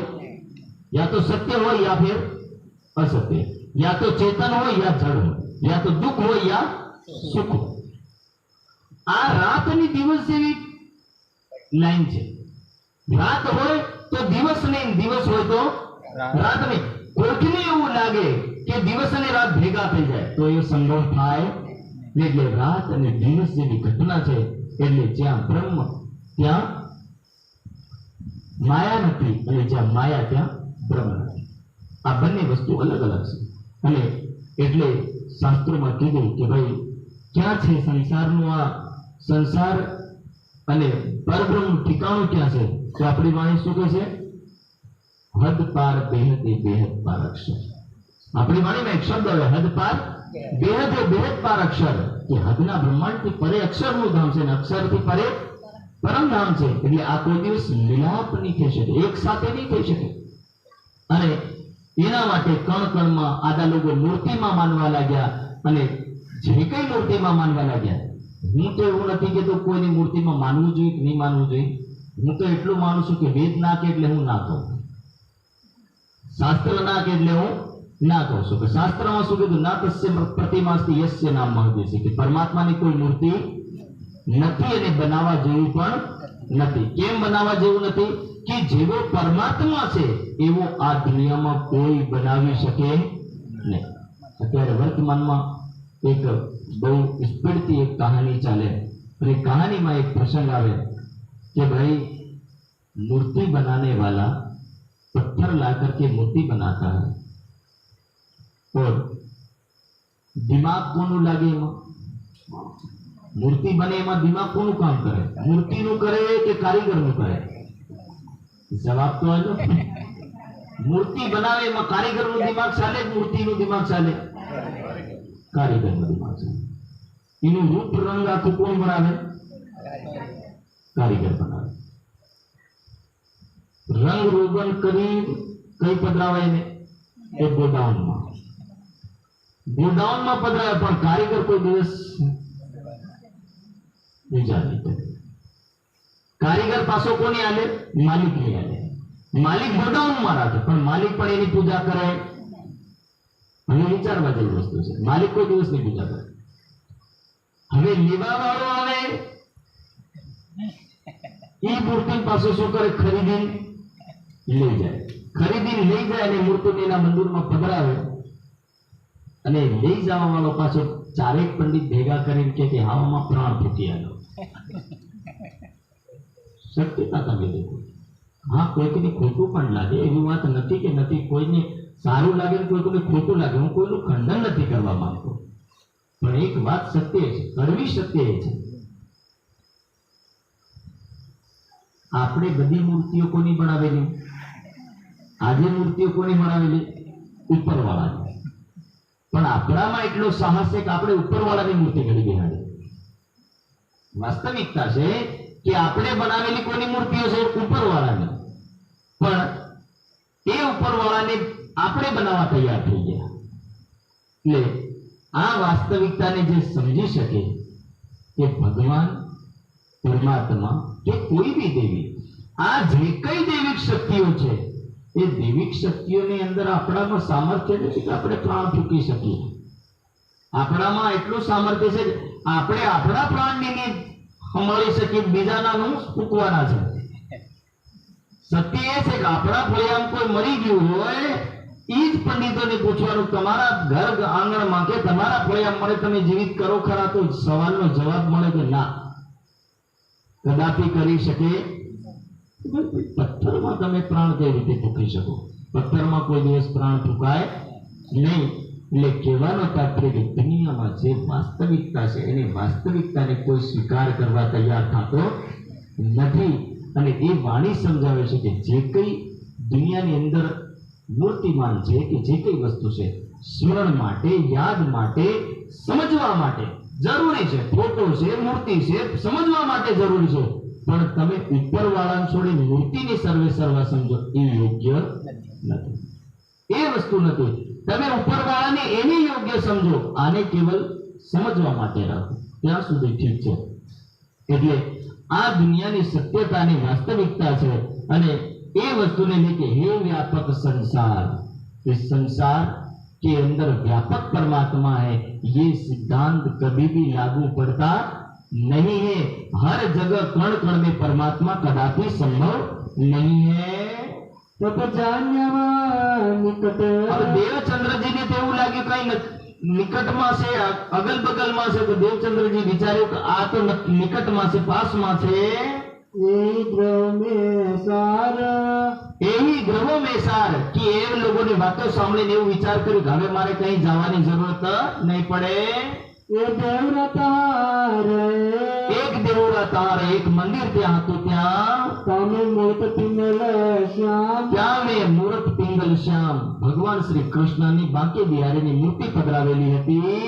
યા તો સત્ય હોય યા ફિર અસત્ય, યા તો ચેતન હોય યા જડ હોય, યા તો દુઃખ હોય યા સુખ. આ રાત અને દિવસ જેવી લાઈન છે. રાત હોય તો દિવસ નહીં, દિવસ હોય તો રાત નહીં. કોઈકને એવું લાગે કે દિવસ અને રાત ભેગા થઈ જાય તો એ સંભવ થાય. એટલે રાત અને દિવસ જેવી ઘટના છે. એટલે જ્યાં બ્રહ્મ ત્યાં માયા નથી, અને જ્યાં માયા ત્યાં બ્રહ્મ નથી. આ બંને વસ્તુ અલગ અલગ છે. અને એટલે શાસ્ત્રોમાં કીધું કે ભાઈ ક્યાં છે સંસારનું, આ સંસાર અને પરબ્રહ્મનું ઠિકાણું ક્યાં છે? તો આપણી વાણી શું કહે છે? હદ પાર બેહદ એ બેહદ પાર અક્ષર. આપણી વાણીમાં એક શબ્દ આવે હદ પાર બેહદ એ બેહદ પાર અક્ષર, કે હદના બ્રહ્માંડથી પરે અક્ષરનું ધામ છે, અને અક્ષરથી પરે પરમધામ છે. એટલે આ કોઈ દિવસ મિલાપ નહીં થઈ શકે, એક સાથે નહીં થઈ શકે. અને એના માટે કણ કણમાં આદા લોકો મૂર્તિમાં માનવા લાગ્યા, અને જે કઈ મૂર્તિમાં માનવા લાગ્યા. હું તો એવું નથી કેતો કોઈની મૂર્તિમાં માનવું જોઈએ કે નહીં માનવું જોઈએ. હું તો એટલું માનું છું કે વેદ ના કે એટલે હું ના કહું, શાસ્ત્ર ના કે એટલે હું ના કહું છું. કે શાસ્ત્રમાં શું કીધું? ના તસ્ય પ્રતિમાસ્તિ યસ્ય નામ મહદેશે, કે પરમાત્માની કોઈ મૂર્તિ નથી અને બનાવવા જેવું પણ નથી. કેમ બનાવવા જેવું નથી? કે જેવો પરમાત્મા છે એવો આ દુનિયામાં કોઈ બનાવી શકે નહીં. અત્યારે વર્તમાનમાં એક બહુ સ્પીડથી એક કહાની ચાલે, અને કહાનીમાં એક પ્રસંગ આવે कि भाई मूर्ति बनाने वाला पत्थर ला करके मूर्ति बनाता है, और दिमाग कोनु लागे एमा? मूर्ति बने एमा दिमाग कोनु काम करे? मूर्ति नु करे के कारीगर नु करे? जवाब तो आलो. मूर्ति बनावे एमा कारीगर नु दिमाग चाले, मूर्ति नु दिमाग चाले? कारीगर नु दिमाग चाले. इनु रूप रंग आखું કોણ બનાવે? कारीगर बनावे. रंग रोगन करी कई पधरावे ने? ए गोडाउन में पधरावे, पण कारीगर कोई दिवस बीजा नहीं करे. कारीगर पासो कोनी आले? मालिक नहीं आले. मालिक गोडाउन में राखे, पण मालिक पण एनी पूजा करे? हवे विचारवा जेवी वस्तु छे. मालिक कोई दिवस नहीं पूजा करे. हवे लेवा वाळो आवे, એ મૂર્તિ પાસે શું કરે? ખરીદી લઈ જાય. ખરીદી લઈ જાય અને મૂર્તિને એના મંદિરમાં પધરાવે, અને લઈ જવા વાળો પાછો ચારેક પંડિત ભેગા કરીને કે હાવામાં પ્રાણ ફૂટી આવ્યો. શક્યતા તમે દેખો. હા, કોઈકને ખોટું પણ લાગે, એવી વાત નથી કે નથી. કોઈને સારું લાગે ને કોઈને ખોટું લાગે. હું કોઈનું ખંડન નથી કરવા માંગતો, પણ એક વાત સત્ય છે, કડવી સત્ય એ છે. આપણે બધી મૂર્તિઓ કોની બનાવેલી? આજે મૂર્તિઓ કોની બનાવેલી? ઉપરવાળાની. પણ આપણામાં એટલો સાહસ છે કે આપણે ઉપરવાળાની મૂર્તિ ઘડી બેહાડી. વાસ્તવિકતા છે કે આપણે બનાવેલી કોની મૂર્તિઓ છે? ઉપરવાળાની. પણ એ ઉપરવાળાને આપણે બનાવવા તૈયાર થઈ ગયા. એટલે આ વાસ્તવિકતાને જે સમજી શકે કે ભગવાન, પરમાત્મા કે કોઈ બી દેવી, આ જે કઈ દૈવિક શક્તિઓ છે એ દૈવિક શક્તિઓની અંદર આપણામાં સામર્થ્ય નથી કે આપણે પ્રાણ ફૂંકી શકીએ. આપણામાં એટલું સામર્થ્ય છે કે આપણે આપણા પ્રાણની સંભાળી શકીએ, બીજાના નું ફૂંકવાના છે. સત્ય એ છે કે આપણા ફળિયામ કોઈ મરી ગયું હોય, ઈ જ પંડિતોને પૂછવાનું, તમારા ઘર આંગણમાં કે તમારા ફળિયામ મળે, તમે જીવિત કરો ખરા? તો સવાલનો જવાબ મળે કે ના, કદાપી કરી શકે. પથ્થરમાં તમે પ્રાણ કઈ રીતે ફૂંકી શકો? પથ્થરમાં કોઈ દિવસ પ્રાણ ફૂંકાય નહીં. એટલે કહેવાનો તાત્પર્ય કે દુનિયામાં જે વાસ્તવિકતા છે એની વાસ્તવિકતાને કોઈ સ્વીકાર કરવા તૈયાર થતો નથી. અને એ વાણી સમજાવે છે કે જે કઈ દુનિયાની અંદર મૂર્તિમાન છે કે જે કઈ વસ્તુ છે, સ્મરણ માટે, યાદ માટે, સમજવા માટે જરૂરી છે. ફોટો છે, મૂર્તિ છે, સમજવા માટે જરૂરી છે. પણ તમે ઉપરવાળાને છોડી મૂર્તિની સર્વે સર્વા સમજો એ યોગ્ય નથી. એ વસ્તુ નથી. તમે ઉપરવાળાને એની યોગ્ય સમજો, આને કેવલ સમજવા માટે રાખો, ત્યાં સુધી ઠીક છે. એટલે આ દુનિયાની સત્યતાની વાસ્તવિકતા છે. અને એ વસ્તુને લેકે હે व्यापक संसार, इस संसार के अंदर व्यापक परमात्मा है, ये सिद्धांत कभी भी लागू पड़ता नहीं है. हर जगह कण कण में परमात्मा कदापि संभव नहीं है. तब जान्यवा निकट. अब देवचंद्रजी ने तेવું લાગ્યું કઈ નિકટમાં છે, અગલ બગલમાં છે. તો દેવચંદ્રજી વિચાર્યું કે આ તો નિકટમાં છે, પાસમાં છે. यही ग्रह में सार. એવી ગ્રહો મેં સાર કે એ લોકોની વાતો સાંભળીને એવું વિચાર કર્યું કે હવે મારે કઈ જવાની જરૂરત નહીં પડે. ये देवरता रे. એક દેવરા તાર, એક મંદિર ત્યાં હતું. ત્યાં तामे मूर्त पिंगल श्याम. ત્યાં મેં મૂર્ત પિંગલ શ્યામ ભગવાન શ્રી કૃષ્ણની બાંકે બિહારીની મૂર્તિ પધરાવેલી હતી.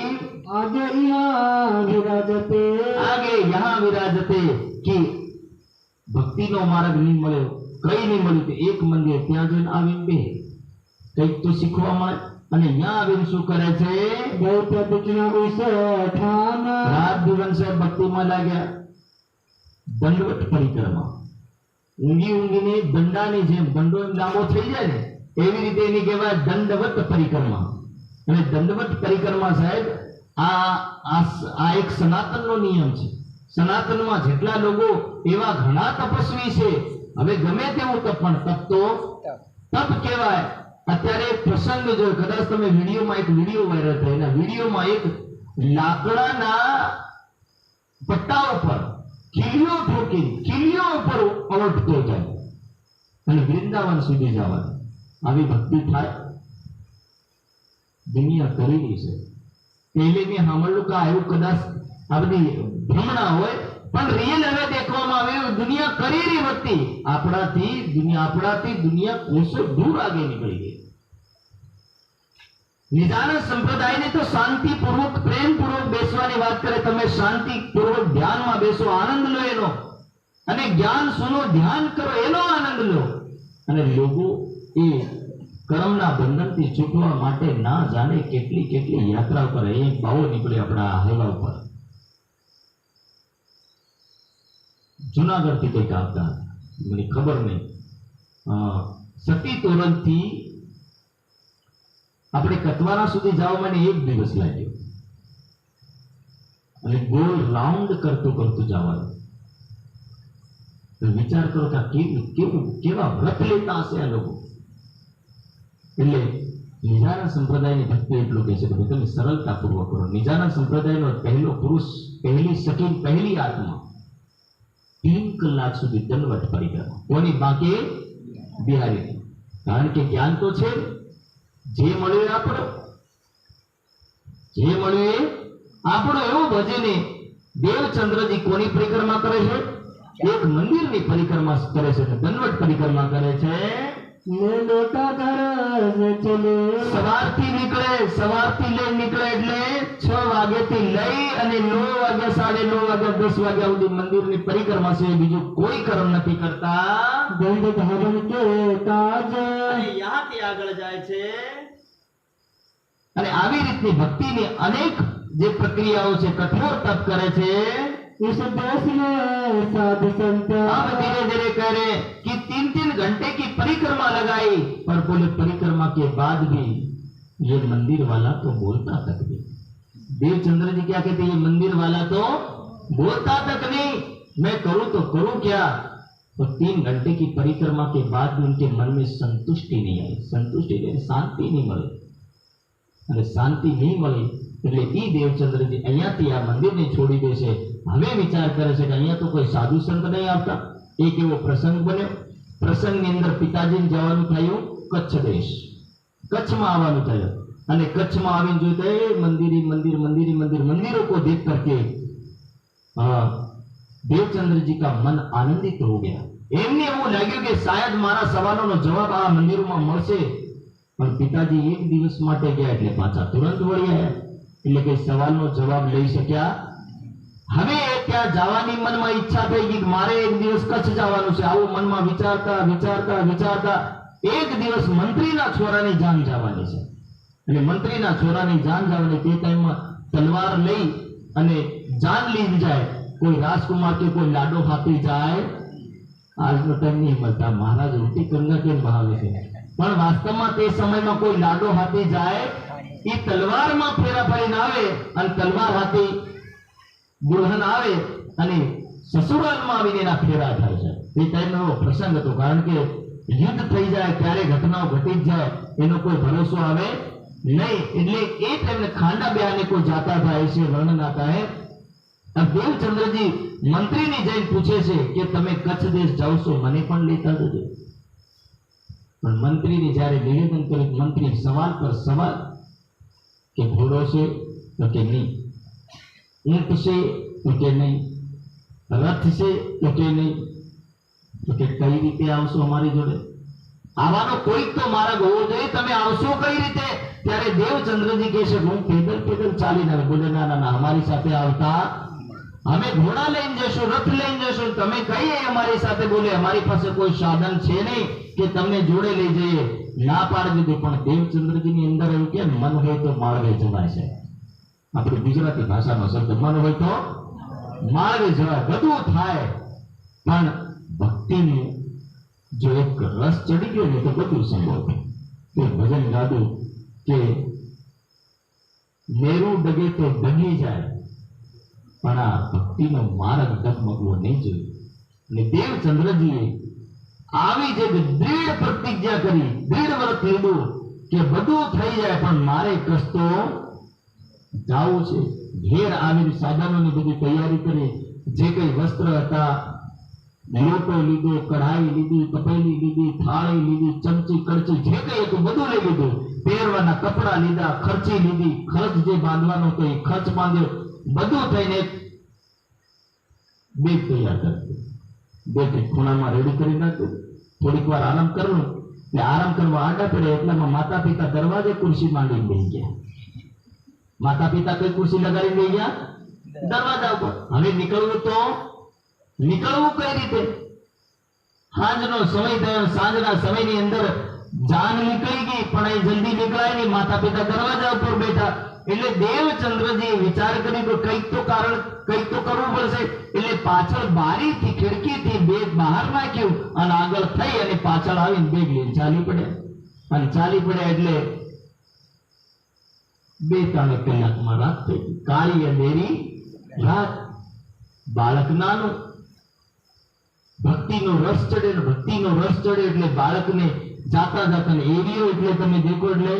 आगे यहाँ विराजते. આગે યહાં વિરાજતે કે ભક્તિનો માર્ગ નહીં મળ્યો, કઈ નહીં મળ્યું કે એક મંદિર ત્યાં જઈને આવીને બે કઈક તો શીખવા મળે. અને ત્યાં આવીને શું કરે છે? दौत्य बिचना उसे ठान. રાત દિવસ ભક્તિમાં લાગ્યા. દંડવત પરિક્રમા, ઊંઘી ઊંઘીને દંડાની જેમ, દંડો એમ લાંબો થઈ જાય ને એવી રીતે એની કહેવાય દંડવત પરિક્રમા. અને દંડવત પરિક્રમા સાહેબ આ એક સનાતનનો નિયમ છે. સનાતનમાં જેટલા લોકો એવા ઘણા તપસ્વી છે. હવે ગમે તેવું તપ, પણ તપ તો તપ કહેવાય. અત્યારે એક પ્રસંગ જોયો, કદાચ તમે વિડીયોમાં, એક વિડીયો વાયરલ થયો, એના વિડીયોમાં એક લાકડાના પટ્ટા ઉપર ખીલીઓ ઠોકી, ખીલીઓ ઉપર પલટતો જાય અને વૃંદાવન સુધી જવાનું. આવી ભક્તિ થાય? દુનિયા કરેલી છે. પહેલે મેં સાંભળ્યું કે એવું કદાચ આ બધી ભ્રમણા હોય, પણ રિયલ હવે દેખવામાં આવે દુનિયા કરેલી ભક્તિ. આપણાથી દુનિયા કોસો દૂર આગે નીકળી ગઈ. નિદાન સંપ્રદાયને તો શાંતિપૂર્વક, પ્રેમપૂર્વક બેસવાની વાત કરે. તમે શાંતિપૂર્વક ધ્યાનમાં બેસો, આનંદ લો એનો, અને જ્ઞાન સુનો, ધ્યાન કરો, એનો આનંદ લો. અને લોકો એ કર્મના બંધનથી છૂટવા માટે ના જાણે કેટલી કેટલી યાત્રા પર એ ભાવો નીકળે આપણા હલવા ઉપર. જુનાગઢ થી કઈક આવતા હતા, મને ખબર નહીં. સતી તોરણ થી આપણે કતવારા સુધી જવા માટે 1 દિવસ લાગ્યો. અને ગોળ રાઉન્ડ કરતું કરતું જવાનું. વિચાર કરો કે કેવા વ્રત લેતા હશે આ લોકો. એટલે નિજાના સંપ્રદાયની ભક્તિ એટલું કહે છે કે તમે સરળતાપૂર્વક કરો. નિજાના સંપ્રદાયનો પહેલો પુરુષ, પહેલી સખી, પહેલી આત્મા 3 કલાક સુધી દંડવત પરિક્રમા. કોની બાકી? બિહારી. કારણ કે જ્ઞાન તો છે, જે મળ્યું એ આપણો, જે મળ્યું એ આપણો. એવું ભજને દેવચંદ્રજી કોની પરિક્રમા કરે છે? એક મંદિરની પરિક્રમા કરે છે, દંડવત પરિક્રમા કરે છે. मैं लोटा घर चले સવારથી લઈ નીકળે એટલે 6 વાગ્યાથી લઈ અને 9 વાગ્યા 9:30 વાગ્યા 10 વાગ્યા સુધી મંદિરની પરિક્રમા છે, બીજું કોઈ કર્મ નથી કરતા. दंड धारण के काज અને યાથી આગળ જાય છે. અને આવી રીતની ભક્તિની અનેક જે પ્રક્રિયાઓ છે, કઠોર તપ કરે છે. इस देश में साधु संत अब धीरे धीरे कह रहे कि 3-3 घंटे की परिक्रमा लगाई, पर बोले परिक्रमा के बाद भी ये मंदिर वाला तो बोलता तक नहीं. देवचंद्र जी क्या कहते हैं, ये मंदिर वाला तो बोलता तक नहीं, मैं करूं तो करूं क्या. तो 3 घंटे की परिक्रमा के बाद भी उनके मन में संतुष्टि नहीं आई. संतुष्टि नहीं, शांति नहीं मिली. અને શાંતિ નહીં મળી એટલે ઈ દેવચંદ્રજી અહીંયાથી આ મંદિરને છોડી દેશે. હવે વિચાર કરે છે કે અહીંયા તો કોઈ સાધુ સંત નહીં આવતા. એક એવો પ્રસંગ બન્યો. પ્રસંગની અંદર પિતાજીને જવાનું થયું કચ્છ દેશ. કચ્છમાં આવવાનું થયું અને કચ્છમાં આવીને જોયું તો એ મંदिरों को देख करके देवचंद्र जी का मन आनंदित हो गया. એમને એવું લાગ્યું કે શાયદ મારા સવાલોનો જવાબ આ મંદિરમાં મળશે. પણ પિતાજી એક દિવસ માટે ગયા એટલે પાછા તુરંત વળી આવ્યા, એટલે કે સવાલનો જવાબ લઈ શક્યા. હવે ત્યાં જવાની મનમાં ઈચ્છા થઈ ગઈ, મારે એક દિવસ કચ્છ જવાનું છે. આવું મનમાં વિચારતા એક દિવસ મંત્રીના છોરાની જાન જવાની છે. એટલે મંત્રીના છોરાની જાન જવાની તે ટાઈમમાં તલવાર લઈ અને જાન લીધી જાય. કોઈ રાજકુમાર કે કોઈ લાડો હાથી જાય, આજનો ટાઈમ નહીં મળતા. મહારાજ રોટી કંગા કેમ ભાવે છે, પણ વાસ્તવમાં તે સમયમાં કોઈ લાડો હાથી જાય એ તલવારમાં ફેરા ફરીને આવે અને તલવાર હાથી દુલ્હન આવે અને સસુરાલમાં આવીને એના ફેરા થાય છે. એ ટાઈમનો પ્રસંગ હતો, કારણ કે યુદ્ધ થઈ જાય ત્યારે ઘટનાઓ ઘટી જ જાય એનો કોઈ ભરોસો આવે નહીં. એટલે એ ટાઈમે ખાંડા બેહાને કોઈ જાતા થાય છે, વર્ણન આતા હે. દેવચંદ્રજી મંત્રીની જઈને પૂછે છે કે તમે કચ્છ દેશ જાઓ છો, મને પણ લેતા જજો. પણ મંત્રીને જ્યારે નિવેદન કર્યું, મંત્રી સવાલ પર સવાલ કે ઘોડો છે તો કે નહીં, ઊંટ છે તો કે નહીં, રથ છે તો કે નહીં. તો કે કઈ રીતે આવશો અમારી જોડે? આવાનો કોઈક તો માર્ગ હોવો જોઈએ, તમે આવશો કઈ રીતે? ત્યારે દેવચંદ્રજી કહે છે હું પેદલ ચાલીને આવે. બોલે ના ના ના, અમારી સાથે આવતા અમે ઘોડા લઈને જશું, રથ લઈને જશું. તમે કહીએ અમારી સાથે? બોલે અમારી પાસે કોઈ સાધન છે નહીં કે તમને જોડે લઈ જઈએ. ના પાડી દીધું. પણ દેવચંદ્રજીની અંદર એવું કે મન હોય તો માળવે જવાય છે. આપણી ગુજરાતી ભાષાનો શબ્દ મન હોય તો માળવે જવાય, બધું થાય. પણ ભક્તિનું જો એક રસ ચડી ગયો ને તો બધું સંભવ. તે ભજન ગાદું કે મેરું ડગે તો ડગી જાય, પણ આ ભક્તિનો માર્ગ ડગમગવો નહીં જોઈએ. અને દેવચંદ્રજીએ આવી જે દૃઢ પ્રતિજ્ઞા કરી, દૃઢ વ્રત લીધું કે બધું થઈ જાય પણ મારે કષ્ટો જાવું છે. ઘેર આવીને સાધનોની બધી તૈયારી કરી, જે કઈ વસ્ત્ર હતા, લોટો લીધો, કઢાઈ લીધી, તપેલી લીધી, થાળી લીધી, ચમચી કડચી જે કઈ હતું બધું લઈ લીધું. પહેરવાના કપડા લીધા, ખર્ચી લીધી, ખર્ચ જે બાંધવાનો હતો એ ખર્ચ બાંધ્યો. બધું થઈને બેગ તૈયાર કરતો, બેગ ખૂણામાં રેડી કરી નાખ્યું. થોડીક વાર આરામ કરવું, એટલે આરામ કરવા આડા પડે એટલામાં માતા પિતા દરવાજે ખુરશી માંડીને બેસી ગયા. માતા પિતા કઈ ખુરશી લગાડીને બેસી ગયા? દરવાજા ઉપર. હવે નીકળવું તો નીકળવું કઈ રીતે? સાંજનો સમય થયો, સાંજના સમયની અંદર જાન નીકળી ગઈ, પણ એ જલ્દી નીકળાય નહીં. માતા પિતા દરવાજા ઉપર બેઠા. એટલે દેવચંદ્રજી વિચાર કરી તો કંઈક તો કરવું પડશે. એટલે પાછળ બારીથી, ખિડકીથી બેગ બહાર નાખ્યું અને આગળ થઈ અને પાછળ આવીને બેગ લઈને ચાલી પડ્યા. અને ચાલી પડ્યા એટલે 2-3 કલાકમાં રાત થઈ ગઈ. કાળી અંધેરી રાત. બાળક નાનું, ભક્તિનો રસ ચડે એટલે બાળકને જાતા એરિયો એટલે તમે દેખો એટલે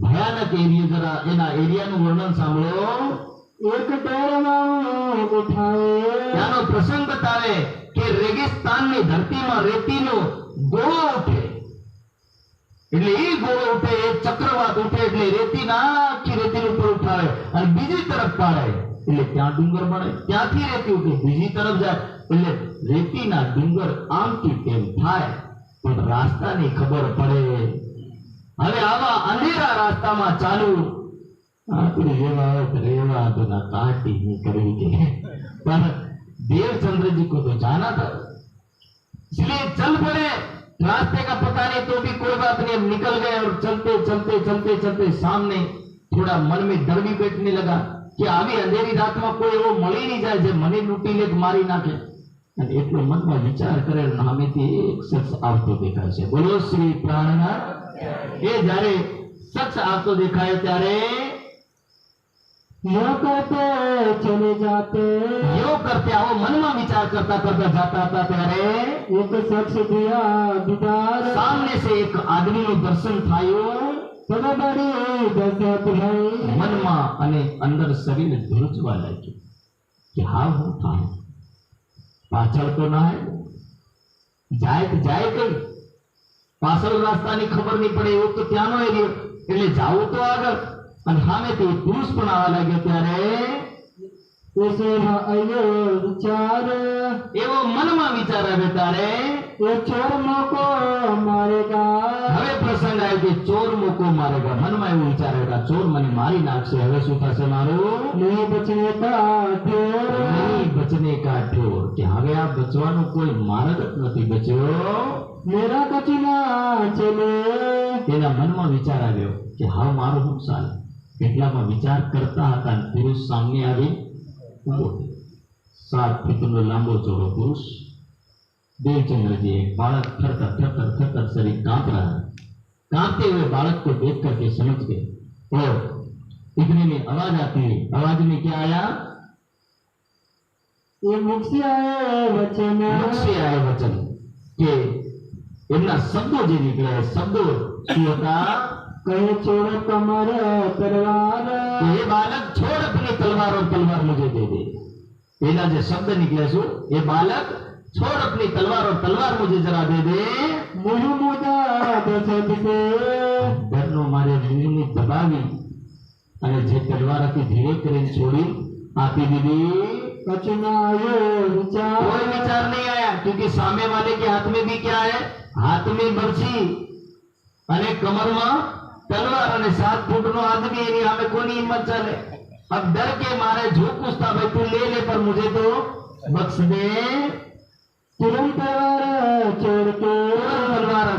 ભયાનક એરિયો. જરા એના એરિયાનું વર્ણન સાંભળો. એક ડેરમાં ઉઠાવે ત્યાંનો પ્રસંગ બતાવે કે રેગિસ્તાનની ધરતીમાં રેતીનો ગોળો ઉઠે. એટલે એ ગોળો ઉઠે, એ ચક્રવાત ઉઠે એટલે રેતીના આખી રેતી ઉપર ઉઠાવે અને બીજી તરફ પાડે. એટલે ત્યાં ડુંગર બને, ત્યાંથી રેતી ઉઠે, બીજી તરફ જાય. એટલે રેતીના ડુંગર આમથી તેમ થાય, પણ રાસ્તાની ખબર પડે હવે આવા અંધેરા રાસ્તામાં ચાલવું આપણે रेवा तो ना काटी नहीं करेंगे पर देवचंद्र जी को तो जाना था, इसलिए चल पड़े। रास्ते का पता नहीं तो भी कोई बात नहीं, अब निकल गए और चलते चलते चलते चलते सामने थोड़ा मन में डर भी बैठने लगा कि आगे अंधेरी रात में कोई वो मળી नहीं जाए जो मने लूटी ले मारी नाखे। એટલો મનમાં વિચાર કરે સામેથી એક શખ્સ આવતો દેખાય છે। બોલો શ્રી પ્રાણનાથ। એ જ્યારે શખ્સ આવતો દેખાય ત્યારે यो करते चले जाते, यो करते आओ मन में विचार करता करता जाता था ત્યારે एक शख्स दिया दीदार, सामने से एक आदमी નું દર્શન થયું। तब बड़ी दशरथ भई, મનમાં અને અંદર શરીર ધ્રુજવા લાગ્યું કે હા હું થાય પાછળ તો ના જાય તો જાય કઈ પાછળ રસ્તાની ખબર નહીં પડે એવું તો ત્યાંનો એરિયો એટલે જાવું તો આગળ અને સામેથી પુરુષ પણ આવવા લાગ્યો ત્યારે उसे आयो विचार, એવો મનમાં વિચાર આવ્યો ત્યારે ये चोर मोको मारेगा, હવે પ્રસંગ આવ્યો કે ચોર મોકો મારેગા। મનમાં એવું વિચાર આવ્યો ચોર મને મારી નાખશે, હવે શું થશે મારું? नहीं बचने का ठोर, નહીં બચને કા ઠોર કે હવે આ બચવાનો કોઈ માર્ગ જ નથી બચ્યો। मेरा कचना चले, તેના મનમાં વિચાર આવ્યો કે હા મારું શું ચાલે। એટલામાં વિચાર કરતા હતા અને પુરુષ સામે આવી ઉભો થયો। 7 ફૂટનો લાંબો ચોળો પુરુષ। देवचंद्र जी एक बालक थरथर थरथर थरथर शरीर कांप रहा है। कांपते हुए बालक को देख करके समझ गए और इतने में आवाज आती है। आवाज में क्या आया? ये मुख से आए वचन, मुख से आए वचन के એમના શબ્દો જે નીકળ્યા શબ્દો શું હતા? कहे चोर कमर तलवार, ये बालक छोड़ अपनी तलवार और तलवार मुझे दे दे। पहला जो शब्द निकला सो ये बालक छोड़ अपनी तलवार और तलवार मुझे जरा दे दे। मुंह मुदा दशरथ से, डरनो मारे मुंहने दबावी અને જે તલવાર હતી ધીરે કરીને છોડી આપી દીધી। कचना आयो विचार, कोई विचार नहीं आया क्योंकि सामने वाले के हाथ में भी क्या है? हाथ में बरछी અને કમરમાં તલવાર અને 7 ફૂટનો આદમી એની સામે કોની હિંમત ચાલે? अब डर के मारे जो कुछ था भाई तू ले ले पर मुझे तो बख्श दे। तुरंत तलवार छोड़ के, तलवार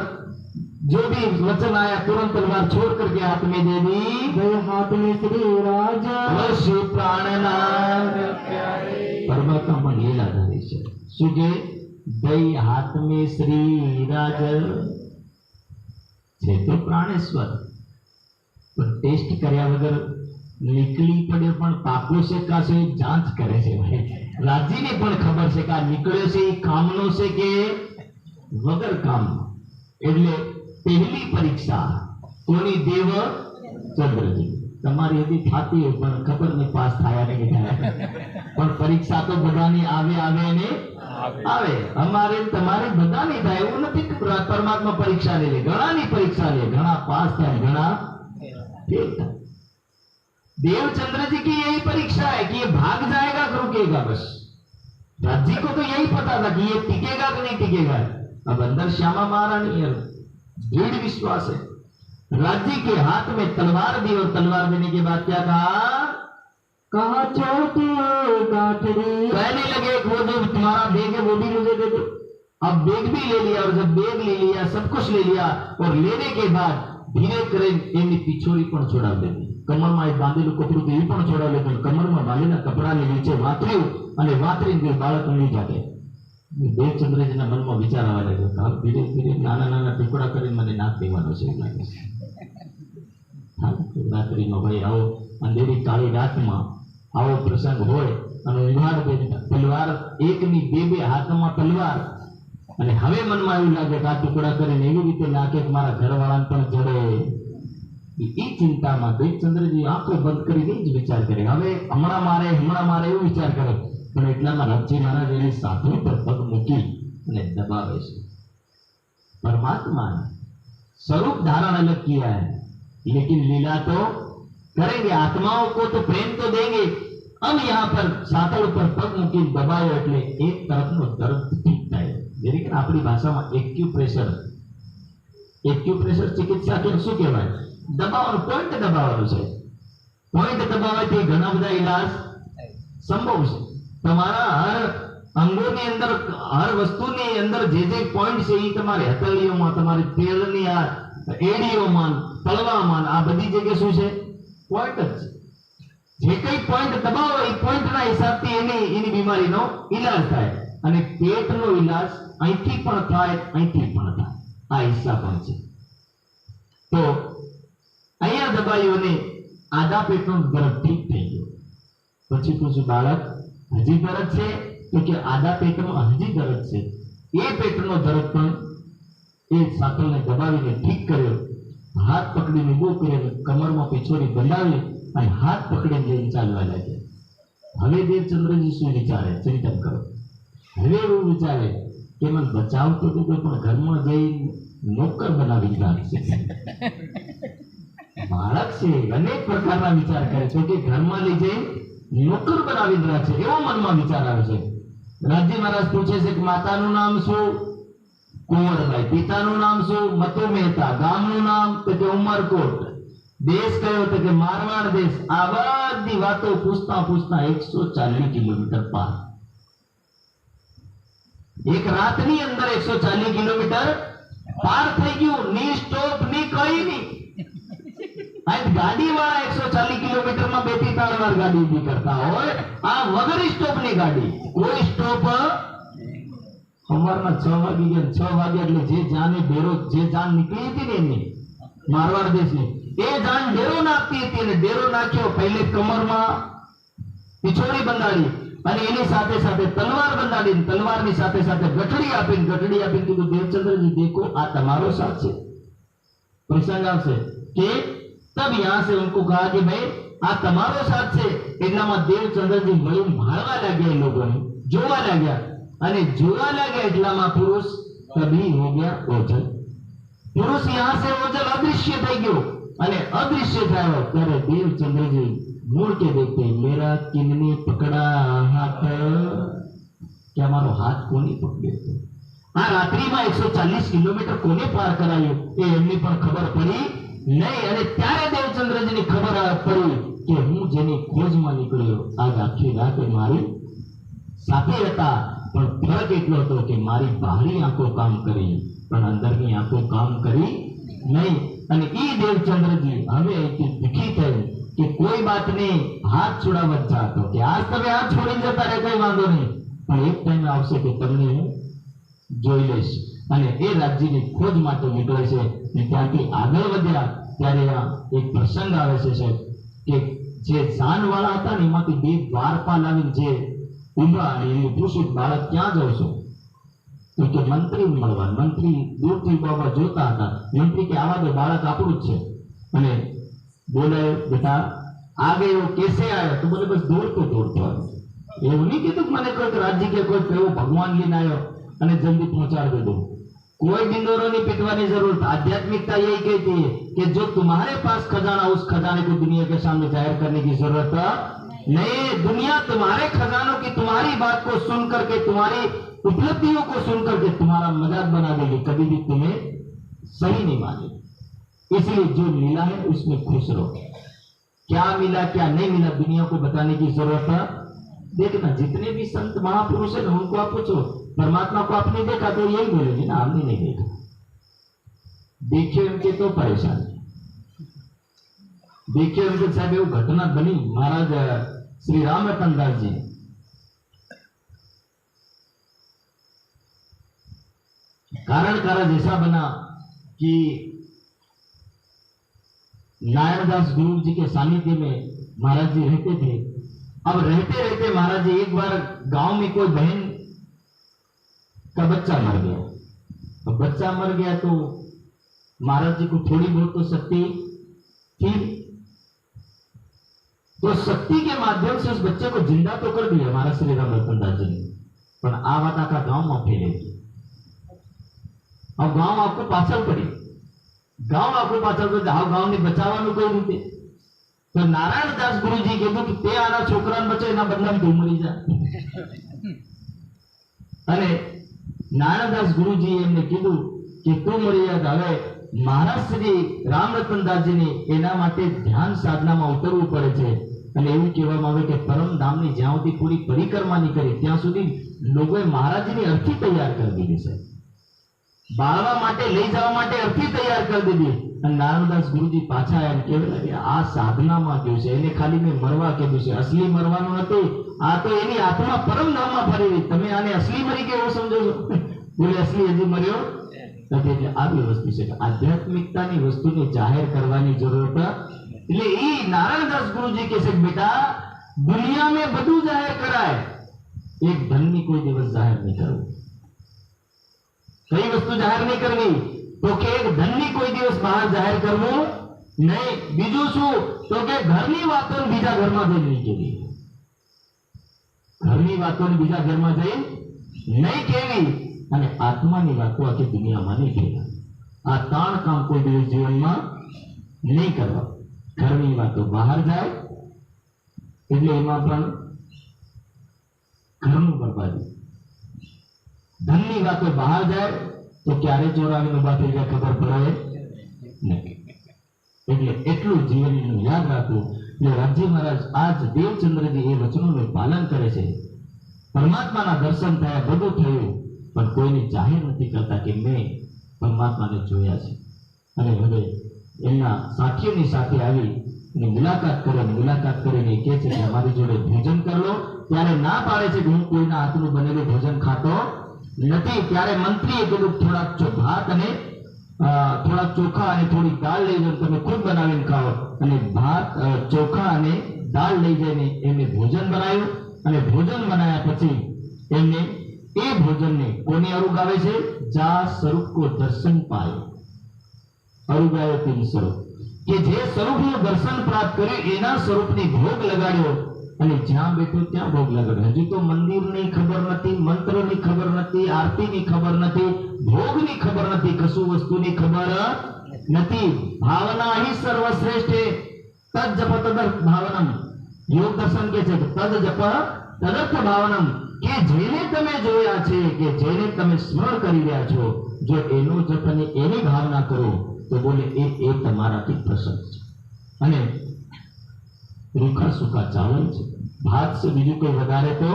जो भी वचन आया तुरंत तलवार छोड़ करके हाथ में दे दी। गए हाथ में श्री राजा, शिव प्राणनाथ परमात्मा પણ લીલાધારી છે। શું કે દઈ હાથ में श्री राज છે તો પ્રાણેશ્વર પણ ટેસ્ટ કર્યા વગર નીકળી પડ્યો પણ પાકો છે કાશે જાંચ કરે છે ભાઈ। રાજીને પણ ખબર છે કે આ નીકળ્યો છે એ કામનો છે કે વગર કામનો। એટલે પહેલી પરીક્ષા કોની? દેવચંદ્રજી। તમારી હજી થાતી હોય પણ ખબર નહીં પાસ થયા કે નહીં થયા પણ પરીક્ષા તો બધાની આવે આવે ને આવે। અમારે તમારે બધાની થાય એવું નથી કે પરમાત્મા પરીક્ષા લે ઘણાની પરીક્ષા લે, ઘણા પાસ થાય ઘણા फेल થાય। देवचंद्र जी की यही परीक्षा है कि ये भाग जाएगा कि रुकेगा। बस राज जी को तो यही पता था कि ये टिकेगा कि नहीं टिकेगा। अब अंदर श्यामा महारानी है, दृढ़ विश्वास है। राज जी के हाथ में तलवार दी और तलवार देने के बाद क्या कहा? कहा चोर की गाठड़ी, कहने लगे वो जो तुम्हारा बैग है वो भी मुझे दे दो। अब बैग भी ले लिया और जब बैग ले लिया सब कुछ ले लिया और लेने के बाद धीरे करे એમની પિછોડી પણ છોડાવી દીધી। કમરમાં એક બાંધેલું કપડું તો એ પણ છોડાવી લીધું। કમરમાં બાંધેલા કપડાને નીચે વાતર્યું અને વાતરીને બાળક ઊંઘી જાગે। દેવચંદ્રજીના મનમાં વિચાર આવવા લાગ્યો કે ધીરે ધીરે નાના નાના ટુકડા કરીને મને નાખ દેવાનો છે એવું લાગે છે। રાત્રિમાં ભાઈ આવો અંધેરી કાળી રાતમાં આવો પ્રસંગ હોય અને ઉઘાડ તલવાર એકની બે હાથમાં તલવાર અને હવે મનમાં એવું લાગે કે આ ટુકડા કરીને એવી રીતે નાખે કે મારા ઘરવાળાને પણ જડે। એ ચિંતામાં દેવચંદ્રજી આંખો બંધ કરીને જ વિચાર કરે હવે હમણાં મારે એવું વિચાર કરે પણ એટલામાં રથજી મહારાજ એની સાધુ પર પગ મૂકી અને દબાવે છે। परमात्मा ने स्वरूप धारण अलग किया है लेकिन लीला तो करेंगे। आत्माओं को तो प्रेम तो देंगे। अब यहाँ पर सातड़ पर पग मूकी दबायो એટલે એક તરફનો દર્દ ઠીક થાય। જેની કે આપણી ભાષામાં એક્યુપ્રેશર એક્યુપ્રેશર ચિકિત્સા કે શું કહેવાય? દબાવવાનું, પોઈન્ટ દબાવવાનું છે. પોઈન્ટ દબાવવાથી ઘણા બધા ઈલાજ સંભવ છે. તમારા હર અંગોની અંદર, હર વસ્તુની અંદર જે જે પોઈન્ટ છે એ તમારી હથેળીઓમાં, તમારી તેલની આ એડીઓમાં, તળવામાં, આ બધી જગ્યાએ શું છે? પોઈન્ટ જ છે. જે કઈ પોઈન્ટ દબાવો એ પોઈન્ટના હિસાબથી એની બીમારીનો ઈલાજ થાય. અને પેટનો ઈલાજ અહીંથી પણ થાય, અહીંથી પણ થાય. આ હિસ્સા પણ છે. તો અહીંયા દબાયું અને આધા પેટનો દર્દ ઠીક થઈ ગયો. પછી પૂછ્યું, બાળક હજી દર્દ છે? તો કે આધા પેટમાં હજી દર્દ છે. એ પેટનો દર્દ પણ એ સાકલને દબાવીને ઠીક કર્યો. હાથ પકડીને ઉભો કરીને કમરમાં પીછોડી બંધાવી અને હાથ પકડીને લઈને ચાલવા લાગ્યા. હવે દેવચંદ્રજી શું વિચારે? ચિંતન કરો. હવે એવું વિચારે કે મને બચાવતો તો પણ ઘરમાં જઈ નોકર બનાવી નાખશે. બાળક છે, અનેક પ્રકારના વિચાર કરે છે કે ઘરમાં લઈ જઈ નોકર બનાવી રાખશે, એવો મનમાં વિચાર આવે છે. રાજ્ય મહારાજ પૂછે છે કે માતાનું નામ શું? કુંવરબાઈ. પિતાનું નામ શું? મતુ મહેતા. ગામનું નામ? તો કે ઉમરકોટ. દેશ કયો? તો કે મારવાડ દેશ. આ બધી વાતો પૂછતા પૂછતા 140 કિલોમીટર પાર. એક રાતની અંદર 140 કિલોમીટર પાર થઈ ગયું. ની સ્ટોપ ની કઈ નહીં. ગાડી વાળા 140 કિલોમીટરમાં 2 થી 3 વાર ગાડી ઉભી કરતા હોય, આ વગર સ્ટોપ ની ગાડી. કોઈ સ્ટોપ. સવારના 6 વાગી ગયા. 6 વાગ્યા એટલે જે જાને ડેરો, જે જાન નીકળી હતી ને એમની મારવાડ દેશની, એ જાન ડેરો નાખતી હતી. અને ડેરો નાખ્યો, પહેલે કમરમાં પીછોડી બંધાડી અને એની સાથે સાથે તલવાર બંધાડી, તલવારની સાથે સાથે ગઠડી આપીને કીધું, દેવચંદ્રજી देखो આ તમારો સાથ છે. પ્રસંગ આવશે કે तब यहां से उनको कहा कि भाई આ તમારો સાથ છે. એટલામાં દેવચંદ્રજી મળીને ભાળવા લાગ્યા, એ લોકોને જોવા લાગ્યા. અને જોવા લાગ્યા એટલામાં પુરુષ તभी हो गया ओझल. પુરુષ यहां से ओझल अदृश्य થઈ ગયો. અને અદૃશ્ય થયો ત્યારે દેવચંદ્રજી मुड़ के देखते, मेरा किन्ने पकड़ा हाथ? क्या मारो हाथ कोने पकड़્યો હતો? આ રાત્રિમાં 140 કિલોમીટર કોને પાર કરાયું એ એમની પણ ખબર પડી નહીં. અને ત્યારે દેવચંદ્રજીની ખબર પડી કે હું જેની ખોજમાં નીકળ્યો આજ આખી રાત મારી સાથે હતા. પણ ફરક એટલો હતો કે મારી બહારની આંખો કામ કરી પણ અંદરની આંખો કામ કરી નહીં. અને એ દેવચંદ્રજી હવે અહીંથી દુઃખી થયું કે કોઈ બાત નહીં, હાથ છોડાવવા ચાહતો કે આજ તમે હાથ છોડીને જતા રહે કઈ વાંધો નહીં, પણ એક ટાઈમ આવશે કે તમને હું જોઈ લઈશ. અને એ રાજ્યની ખોજ માટે નીકળે છે. અને ત્યાંથી આગળ વધ્યા ત્યારે એક પ્રસંગ આવે છે સાહેબ કે જે જાનવાળા હતા ને એમાંથી 2 દ્વારપાલ આવીને જે ઉભા અને એમને પૂછ્યું, બાળક ક્યાં જાવ છો? તો કે મંત્રી મળવા. મંત્રી દૂરથી બાબા જોતા હતા. મંત્રી કે આવા દો, બાળક આપણું જ છે. અને બોલે, બેટા આ ગયો કેસે આવ્યો? તો બોલે બસ દોડતો આવ્યો. એવું નહીં કીધું કે મને કોઈ રાજ્ય કે કોઈ એવો ભગવાન લઈને આવ્યો અને જલ્દી પહોंचाड़ दो. कोई ढिंडोरा नहीं पिटवाने की जरूरत. आध्यात्मिकता यही कहती है कि जो तुम्हारे पास खजाना, उस खजाने को दुनिया के सामने जाहिर करने की जरूरत नहीं. दुनिया तुम्हारे खजानों की, तुम्हारी बात को सुन करके, तुम्हारी उपलब्धियों को सुन करके तुम्हारा मजाक बना देगी, कभी भी तुम्हें सही नहीं मानेगी. इसलिए जो मिला है उसमें खुश रहो. क्या मिला क्या नहीं मिला दुनिया को बताने की जरूरत है. देखना जितने भी संत महापुरुष है उनको आप पूछो, परमात्मा को आपने देखा? तो यही बोलेंगे ना, हमने नहीं देखा. देखिए उनके तो परेशान, देखिए उनके साहब वो घटना बनी महाराज श्री राम रतन दास जी. कारण कारण ऐसा बना कि नारायणदास गुरु जी के सानिध्य में महाराज जी रहते थे. अब रहते रहते महाराज जी एक बार गांव में कोई बहन का बच्चा मर गया. अब बच्चा मर गया तो महाराज जी को थोड़ी बहुत तो शक्ति थी, तो शक्ति के माध्यम से उस बच्चे को जिंदा तो कर दिया महाराज श्री राम रतन दास जी ने. पर आ बात आखा गांव में फैलेगी. अब गांव आपको पाछળ पड़ी, गांव आपको पाछળ पड़ी. गांव ने बचावવાનું કઈ રીતે? તો નારાયણદાસ ગુરુજી કીધું કે તે આના છોકરાને બચે, એના બદલામાં તું મરી જા. અને નારાયણદાસ ગુરુજી એમને કીધું કે તું મરી જા, હવે મહારાજ શ્રી રામરતનદાસજીને એના માટે ધ્યાન સાધનામાં ઉતરવું પડે છે અને એવું કહેવામાં આવે કે પરમધામની જ્યાં સુધી પૂરી પરિક્રમા નહીં કરી ત્યાં સુધી લોકોએ મહારાજની અર્થી તૈયાર કરી દીધી છે, બાળવા માટે લઈ જવા માટે અર્થી તૈયાર કરી દીધી. અને નારાયણદાસ ગુરુજી પાછા એમ કહેવા લાગ્યા, આ સાધનામાં ગયું છે, એને ખાલી મેં મરવા કીધું છે, અસલી મરવાનું નથી, આ તો એની આત્મા પરમધામમાં ફરી રહી, તમે આને અસલી મરી કે એવું સમજો છો? બોલે અસલી હજી મર્યો નથી. એટલે આવી વસ્તુ છે કે આધ્યાત્મિકતાની વસ્તુને જાહેર કરવાની જરૂરત. એટલે એ નારાયણદાસ ગુરુજી કહે છે કે બેટા દુનિયા में બધું જાહેર કરાય, એક ધનની કોઈ દિવસ જાહેર નહીં કરવું. કઈ વસ્તુ જાહેર નહીં કરવી? તો કે એક ધનની કોઈ દિવસ બહાર જાહેર કરવું નહીં. બીજું શું? તો કે ઘરની વાતો બીજા ઘરમાં જઈ નહીં કેવી, ઘરની વાતો બીજા ઘરમાં જઈ નહીં કેવી, અને આત્માની વાતો આખી દુનિયામાં નહીં કહેવી. આ ત્રણ કામ કોઈ દિવસ જીવનમાં નહીં કરવા. ઘરની વાતો બહાર જાય એટલે એમાં પણ ઘરનું બરબાદી. ધનની વાતો બહાર જાય તો ક્યારે ચોરાવીને ઉભા થઈ જાય ખબર પડે નહીં. એટલે એટલું જીવનનું યાદ રાખવું. એટલે રાજ્ય મહારાજ આજ દેવચંદ્રજી એ વચનોનું પાલન કરે છે. પરમાત્માના દર્શન થયા, બધું થયું, પણ કોઈને જાહેર નથી કરતા કે મેં પરમાત્માને જોયા છે. અને હવે એમના સાથીઓની સાથે આવી અને મુલાકાત કરીને કહે છે કે અમારી જોડે ભોજન કરી લો. ત્યારે ના પાડે છે કે હું કોઈના હાથનું બનેલું ભોજન ખાતો નથી. ત્યારે મંત્રીએ કીધું થોડાક ભાત અને થોડા ચોખા અને થોડી દાળ લઈ જાઓ, તમે ખુદ બનાવીને ખાઓ. અને ભાત, ચોખા અને દાળ લઈ જઈને એમને ભોજન બનાવ્યું. અને ભોજન બનાવ્યા પછી એમને એ ભોજનને કોને અરુગાવે છે? જા સ્વરૂપ કો દર્શન પાયો, અરુગાયો તીન સ્વરૂપ, કે જે સ્વરૂપનું દર્શન પ્રાપ્ત કર્યું એના સ્વરૂપની ભોગ લગાડ્યો. અને જ્યાં બેઠો ત્યાં ભોગ લગાડ્યો. હજી તો મંદિરની ખબર નથી, મંત્રની ખબર નથી, આરતીની ખભર નથી, ભોગની ખબર નથી, કશું વસ્તુની ખબર નથી. ભાવના હિ સર્વશ્રેષ્ઠ, તદ જપ તદર્થ ભાવનમ. યોગ દર્શન કે છે તદ જપ તદર્થ ભાવનમ, કે જેને તમે જોયા છે, કે જેને તમે સ્મરણ કરી રહ્યા છો, જો એનો જપ અને એની ભાવના કરો તો બોલે એ તમારાથી પ્રસન્ન છે. અને રૂખા સૂકા ચાવલ છે, ભાત છે, બીજું કોઈ વધારે તો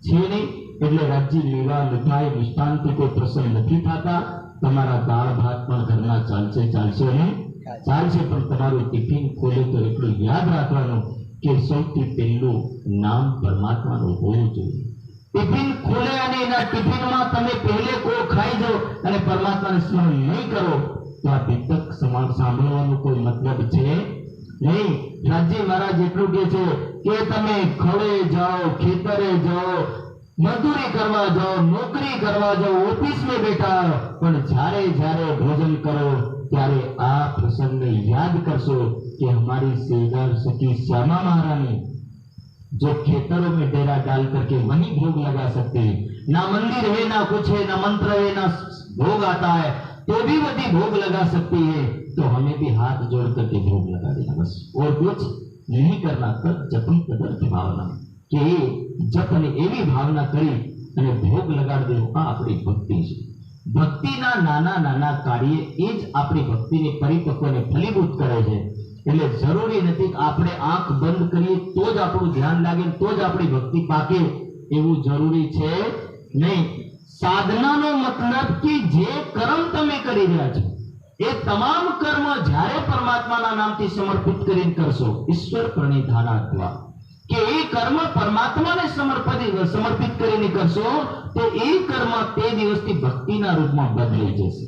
છે નહીં. એટલે રાજ્ય લેવા મીઠાઈ મિષ્ટાનથી કોઈ પ્રસન્ન નથી થતા. તમારા દાળ ભાત પણ ઘરના ચાલશે ને ચાલશે, પણ તમારું ટિફિન ખોલે તો એટલું યાદ રાખવાનું કે સૌથી પહેલું નામ પરમાત્માનું હોવું જોઈએ. ટિફિન ખોલે અને એના ટિફિનમાં તમે પહેલે કોઈ ખાઈ જાઓ અને પરમાત્માને સ્મરણ નહીં કરો તો આ પિતક સાંભળવાનો કોઈ મતલબ છે નહીં. રાજ્ય મહારાજ એટલું કહે છે કે તમે ખડે જાઓ, ખેતરે જાઓ, મજદૂરી કરવા જાઓ, નોકરી કરવા જાઓ, ઓફિસમાં બેઠા, પણ જ્યારે જ્યારે ભોજન કરો ત્યારે આ પ્રસંગને યાદ કરશો कि हमारी सेगर सखी श्यामा महारानी जो खेतरों में डेरा डाल करके वहीं भोग लगा सकते हैं. ना मंदिर है, ना कुछ है, ना मंत्र है, ना भोग आता है, तो भी वही भोग लगा सकती है. तो हमें भी हाथ जोड़ करके भोग लगा देना बस, और कुछ नहीं करना. तब जपन तदर्थ भावना, કે જપને એવી ભાવના કરી અને ભોગ લગાડી દેવો, આ આપણી ભક્તિ છે. ભક્તિના નાના નાના કાર્ય એ જ આપણી ભક્તિને પરિપક્વ અને ફલીભૂત કરે છે. એટલે જરૂરી નથી કે આપણે આંખ બંધ કરીએ તો જ આપણું ધ્યાન લાગે, તો જ આપણી ભક્તિ પાકે, એવું જરૂરી છે નહીં. સાધનાનો મતલબ કે જે કર્મ તમે કરી રહ્યા છો એ તમામ કર્મ જ્યારે પરમાત્માના નામથી સમર્પિત કરીને કરશો, ઈશ્વર પ્રણિધાનાત્વા, કે એ કર્મ પરમાત્માને સમર્પિત કરીને કરશો તો એ કર્મ તે દિવસથી ભક્તિના રૂપમાં બદલાઈ જશે.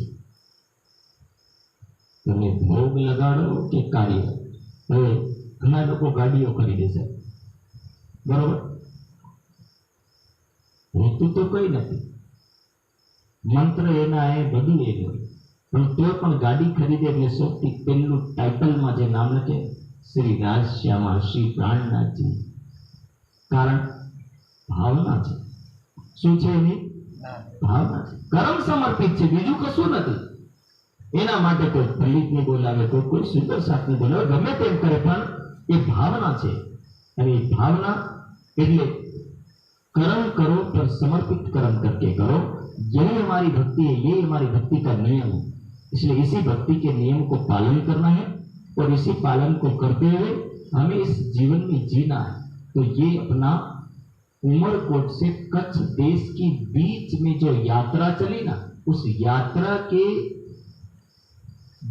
તમે ભોગ લગાડો કે કાર્ય. હવે ઘણા લોકો ગાડીઓ ખરીદે છે, બરોબર, હોતું તો કઈ નથી, મંત્ર એના એ બધું એનું, પણ તો પણ ગાડી ખરીદે એટલે સૌથી પહેલું ટાઇટલમાં જે નામ લખે શ્રી રાજ શ્યામા શ્રી પ્રાણનાથજી. કારણ ભાવના છે. શું છે એની ભાવના છે, કર્મ સમર્પિત છે, બીજું કશું નથી. એના માટે કોઈ પંડિતને બોલાવે, કોઈ સુંદર સાધને બોલાવે, ગમે તેમ કરે, પણ એ ભાવના છે. અને એ ભાવના એટલે कर्म करो पर समर्पित कर्म करके करो. यही हमारी भक्ति है, यही हमारी भक्ति का नियम है. इसलिए इसी भक्ति के नियम को पालन करना है और इसी पालन को करते हुए हमें इस जीवन में जीना है। तो ये अपना उमरकोट से कच्छ देश की बीच में जो यात्रा चली ना, उस यात्रा के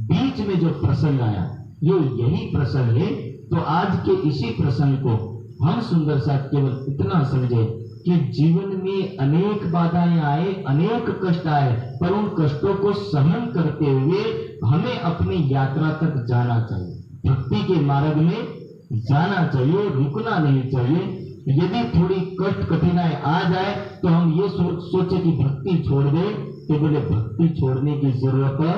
बीच में जो प्रसंग आया, जो यही प्रसंग है। तो आज के इसी प्रसंग को हम सुंदर सा केवल इतना समझे कि जीवन में अनेक बाधाएं आए, अनेक कष्ट आए, पर उन कष्टों को सहन करते हुए हमें अपनी यात्रा तक जाना चाहिए, भक्ति के मार्ग में जाना चाहिए, रुकना नहीं चाहिए। यदि थोड़ी कष्ट कठिनाई आ जाए तो हम ये सोचे कि भक्ति छोड़ दे, तो बोले भक्ति छोड़ने की जरूरत है।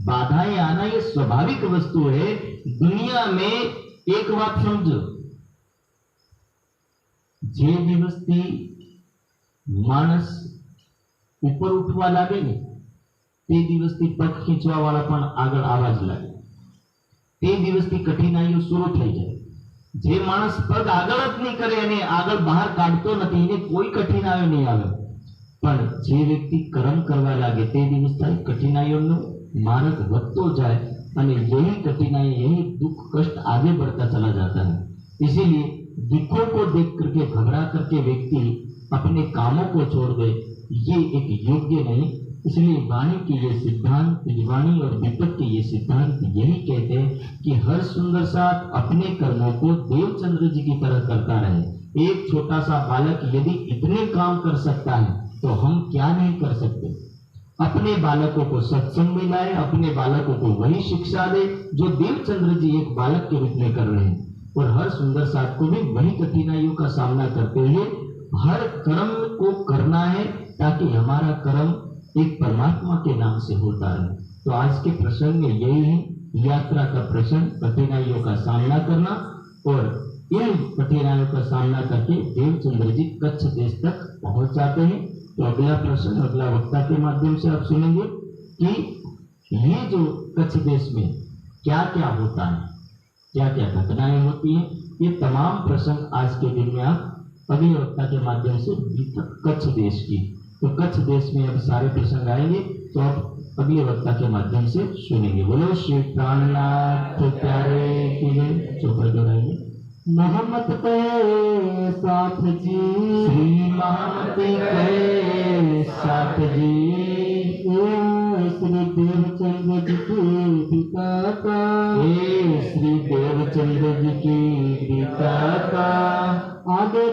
बाधाएं आना ये स्वाभाविक वस्तु है। दुनिया में एक बात समझो, જે દિવસથી માણસ ઉપર ઉઠવા લાગે ને તે દિવસથી પગ ખીંચવા વાળા પણ આગળ આવવા જ લાગે, તે દિવસથી કઠિનાઈઓ શરૂ થઈ જાય। જે માણસ પગ આગળ જ નહીં કરે અને આગળ બહાર કાઢતો નથી એને કોઈ કઠિનાઈઓ નહીં આવે, પણ જે વ્યક્તિ કર્મ કરવા લાગે તે દિવસથી કઠિનાઈઓનો માર્ગ વધતો જાય અને यही कठिनाई, यही दुख कष्ट आगे बढ़ता चला जाता है। इसीलिए दुखों को देख करके घबरा करके व्यक्ति अपने कामों को छोड़ दे, ये एक योग्य नहीं। इसलिए वाणी के ये सिद्धांत, वाणी और विपत के ये सिद्धांत यही कहते हैं कि हर सुंदर साथ अपने कर्मों को देवचंद्र जी की तरह करता रहे। एक छोटा सा बालक यदि इतने काम कर सकता है तो हम क्या नहीं कर सकते। अपने बालकों को सत्संग में लाए, अपने बालकों को वही शिक्षा दे जो देवचंद्र जी एक बालक के रूप में कर रहे हैं, और हर सुंदर साथ को भी वही कठिनाइयों का सामना करते हुए हर कर्म को करना है, ताकि हमारा कर्म एक परमात्मा के नाम से होता रहे। तो आज के प्रसंग में यही है, यात्रा का प्रसंग, कठिनाइयों का सामना करना, और इन कठिनाइयों का सामना करके देवचंद्र जी कच्छ देश तक पहुंच जाते हैं। तो अगला प्रश्न अगला वक्ता के माध्यम से आप सुनेंगे कि ये जो कच्छ देश में क्या क्या होता है, क्या क्या घटनाएं होती हैं, ये तमाम प्रसंग आज के दिन में आप अगले वक्ता के माध्यम से कच्छ देश की, तो कच्छ देश में अब सारे प्रसंग आएंगे, तो आप अगले वक्ता के माध्यम से सुनेंगे। बोलो श्री प्राणनाथ प्यारे की जय। चौपर दोहराएंगे। महमत के साथ जी, श्री महमत के साथ जी, श्री देवचंद्र जी की पिता का, श्री देवचंद्र जी की पिता का, आगे